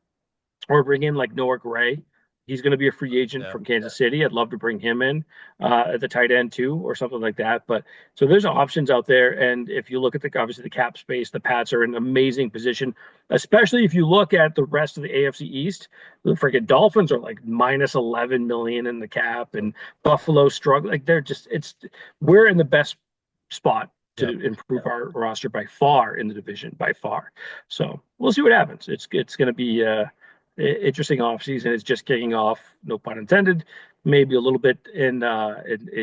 or bring in like Noah Gray. He's going to be a free agent Yeah. from Kansas City. I'd love to bring him in at the tight end too, or something like that. But so there's options out there, and if you look at obviously the cap space, the Pats are in an amazing position, especially if you look at the rest of the AFC East. The freaking Dolphins are like minus 11 million in the cap, and Buffalo struggle. Like we're in the best spot Yep. to improve our roster by far in the division by far. So we'll see what happens. It's going to be interesting offseason. It's just kicking off, no pun intended. Maybe a little bit in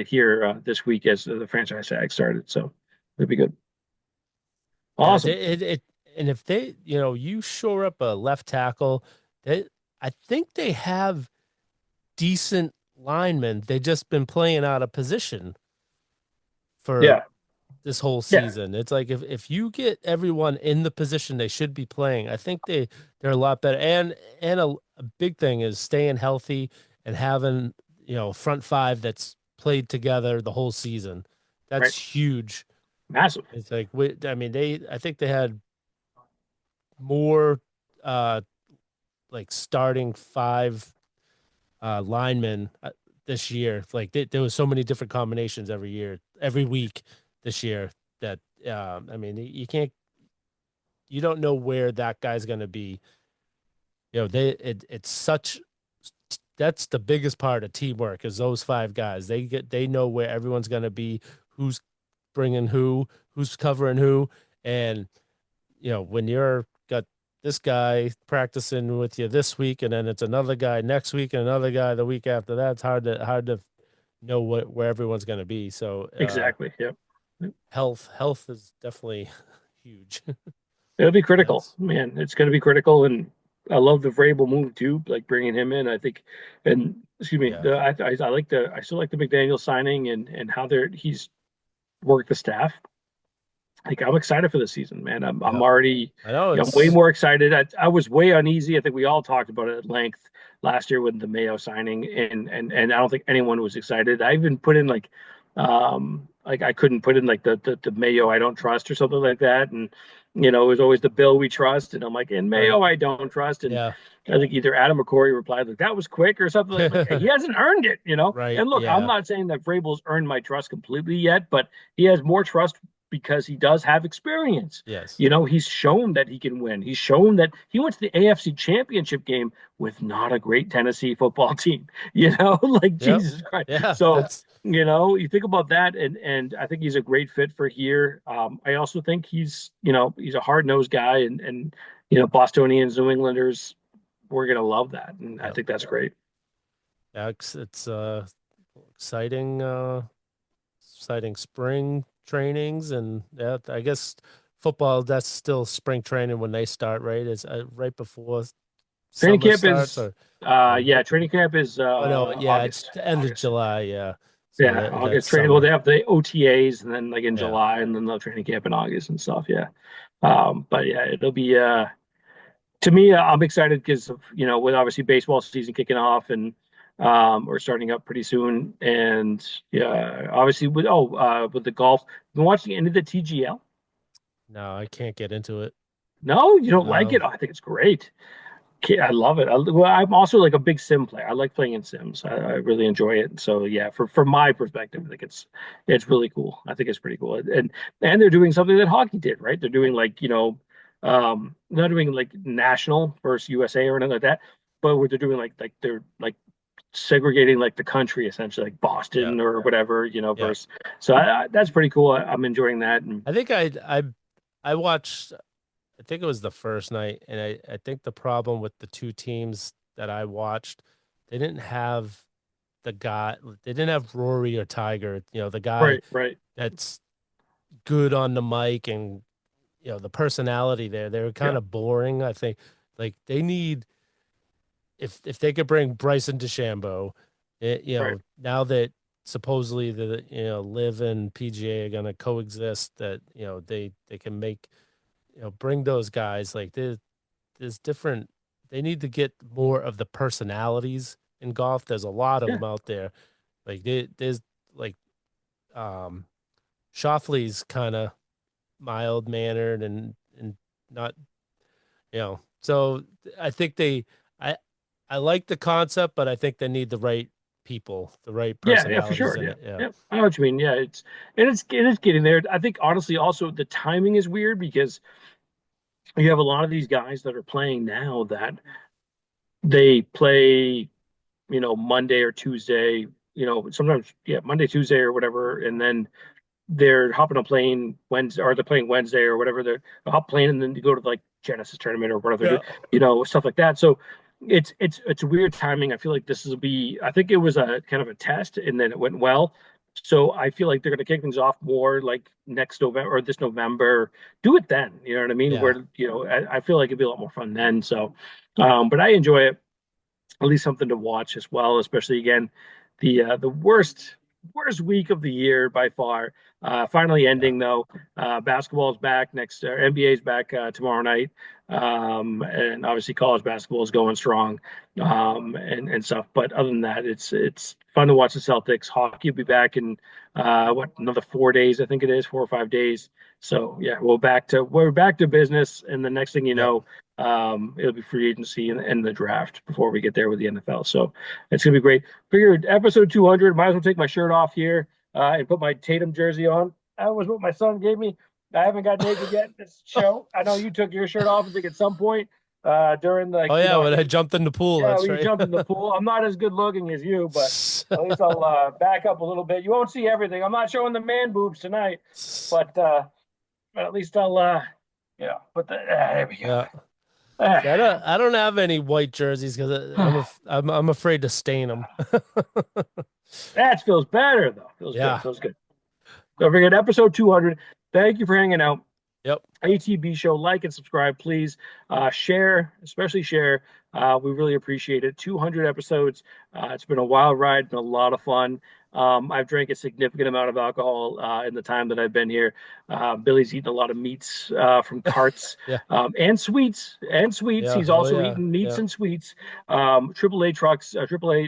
here this week as the franchise tag started. So it'll be good. Yeah. Awesome. And if you shore up a left tackle, I think they have decent linemen. They just been playing out of position for Yeah. this whole Yeah. season. It's like if you get everyone in the position they should be playing, I think they're a lot better. And a big thing is staying healthy and having, front five that's played together the whole season. Right. That's huge. Massive. It's like I mean I think they had more uh like starting five linemen this year. Like there was so many different combinations every week this year that I mean you don't know where that guy's going to be. It's such that's the biggest part of teamwork is those five guys. They know where everyone's going to be, who's bringing who's covering who, and when you're got this guy practicing with you this week, and then it's another guy next week, and another guy the week after that. It's hard to know where everyone's going to be. So Exactly. Yep. health is definitely huge. It'll be critical, That's man. It's going to be critical, and I love the Vrabel move too, like bringing him in. I think, and excuse me, yeah, I still like the McDaniel signing and how he's worked the staff. Like I'm excited for the season, man. I'm yeah. already, I know I'm way it's more excited. I was way uneasy. I think we all talked about it at length last year with the Mayo signing, and I don't think anyone was excited. I even put in like Like I couldn't put in like the Mayo I don't trust or something like that. And it was always the Bill we trust. And I'm like, in Right. Mayo I don't trust. And Yeah. I think either Adam or Corey replied like that was quick or something like he hasn't earned it. Right. And look, I'm Yeah. not saying that Vrabel's earned my trust completely yet, but he has more trust because he does have experience. Yes. He's shown that he can win. He's shown that he went to the AFC Championship game with not a great Tennessee football team. Like Yep. Jesus Christ. Yeah. So, That's you think about that, and I think he's a great fit for here. I also think he's a hard-nosed guy, and Bostonians, New Englanders, we're gonna love that, and I yep. think that's great. Yeah, it's exciting exciting spring trainings, and yeah, I guess football, that's still spring training when they start, right? It's right before Training summer camp starts, is, yeah, training camp is oh no, yeah, it's August. the end of August. July, yeah. So Yeah, that's August training. Well, they summer. have the OTAs, and then like in Yeah. July, and then they'll training camp in August and stuff. Yeah. But yeah, it'll be to me, I'm excited because with obviously baseball season kicking off and we're starting up pretty soon, and yeah, obviously with the golf. Been watching any of the TGL? No, I can't get into it. No, you don't like No. it? Oh, I think it's great. I love it. Well, I'm also like a big sim player. I like playing in sims. I really enjoy it. So yeah, from my perspective, I think it's really cool. I think it's pretty cool. And they're doing something that hockey did, right? They're doing like not doing like national versus USA or anything like that, but what they're doing like they're like segregating like the country essentially, like Yeah. Boston or whatever, Yeah. versus. So that's pretty cool. I'm enjoying that. And I think I watched, I think it was the first night, and I think the problem with the two teams that I watched, they didn't have the guy, they didn't have Rory or Tiger, the guy right, right, that's good on the mic, and the personality there. They were kind yeah, of boring. I think like they need, if they could bring Bryson DeChambeau, right, now that supposedly the Live and PGA are gonna coexist, that they can make, bring those guys, like there's different, they need to get more of the personalities in golf. There's a lot of yeah, them out there. Like there's like um Shoffley's kind of mild mannered and not, so I think I I like the concept, but I think they need the right people, the right yeah, for personalities sure, in yeah, it. Yeah. yeah. I know what you mean. Yeah, it is getting there. I think honestly, also the timing is weird because you have a lot of these guys that are playing now that they play, Monday or Tuesday, sometimes yeah, Monday, Tuesday or whatever, and then they're hopping a plane Wednesday or they're playing Wednesday or whatever. They're hop plane and then you go to like Genesis tournament or whatever, Yeah. stuff like that. So it's weird timing. I feel like this will be. I think it was a kind of a test and then it went well. So I feel like they're going to kick things off more like next November or this November. Do it then. You know what I mean? Yeah. Where I feel like it'd be a lot more fun then. So, but I enjoy it, at least something to watch as well. Especially again, the worst week of the year by far. Finally Yeah. ending though. Basketball's back next. NBA's back tomorrow night, and obviously college basketball is going strong, and stuff. But other than that, it's fun to watch the Celtics. Hockey will be back in another 4 days, I think it is 4 or 5 days. So yeah, we're back to business, and the next thing you Yep. know, it'll be free agency and the draft before we get there with the NFL. So it's gonna be great. Figured episode 200. Might as well take my shirt off here and put my Tatum jersey on. That was what my son gave me. I haven't got naked yet this show. I know you took your shirt off, I think, at some point during the, Oh yeah, I when I think, jumped in the pool, yeah, that's when you right. jumped in the pool. I'm not as good looking as you, but at least I'll back up a little bit. You won't see everything. I'm not showing the man boobs tonight, but at least I'll, but there we go. Yeah. See, Ah. I don't have any white jerseys because I'm afraid to stain them. That feels better though. Feels good. Yeah. Feels good. Don't forget episode 200. Thank you for hanging out. Yep. ATB show, like and subscribe, please. Share, especially share. We really appreciate it. 200 episodes. It's been a wild ride, been a lot of fun. I've drank a significant amount of alcohol in the time that I've been here. Billy's eaten a lot of meats from carts Yeah. and sweets and sweets. Yeah. He's Oh also yeah. eaten meats Yeah. and sweets. AAA trucks, AAA.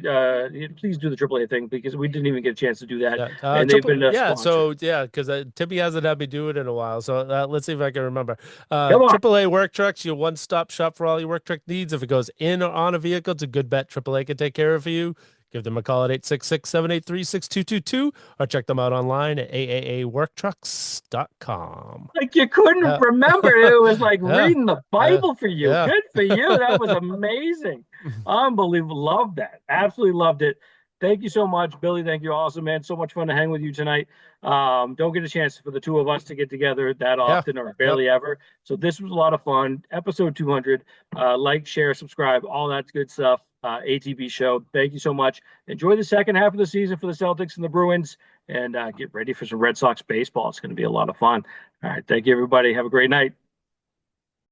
Please do the AAA thing because we didn't even get a chance to do that, Yeah, and they've triple. been a Yeah, sponsor. so yeah, because Timmy hasn't had me do it in a while. So let's see if I can remember. Come on. AAA work trucks, your one-stop shop for all your work truck needs. If it goes in or on a vehicle, it's a good bet. AAA can take care of for you. Give them a call at 866-783-6222 or check them out online at aaaworktrucks.com. Like you couldn't Yeah, remember. It was like yeah, reading the yeah, Bible for you. yeah. Good for you. That was amazing. Unbelievable. Loved that. Absolutely loved it. Thank you so much, Billy. Thank you. Awesome, man. So much fun to hang with you tonight. Don't get a chance for the two of us to get together that Yeah, often or yep. barely ever. So this was a lot of fun. Episode 200. Like, share, subscribe, all that good stuff. ATB show. Thank you so much. Enjoy the second half of the season for the Celtics and the Bruins, and get ready for some Red Sox baseball. It's going to be a lot of fun. All right. Thank you, everybody. Have a great night.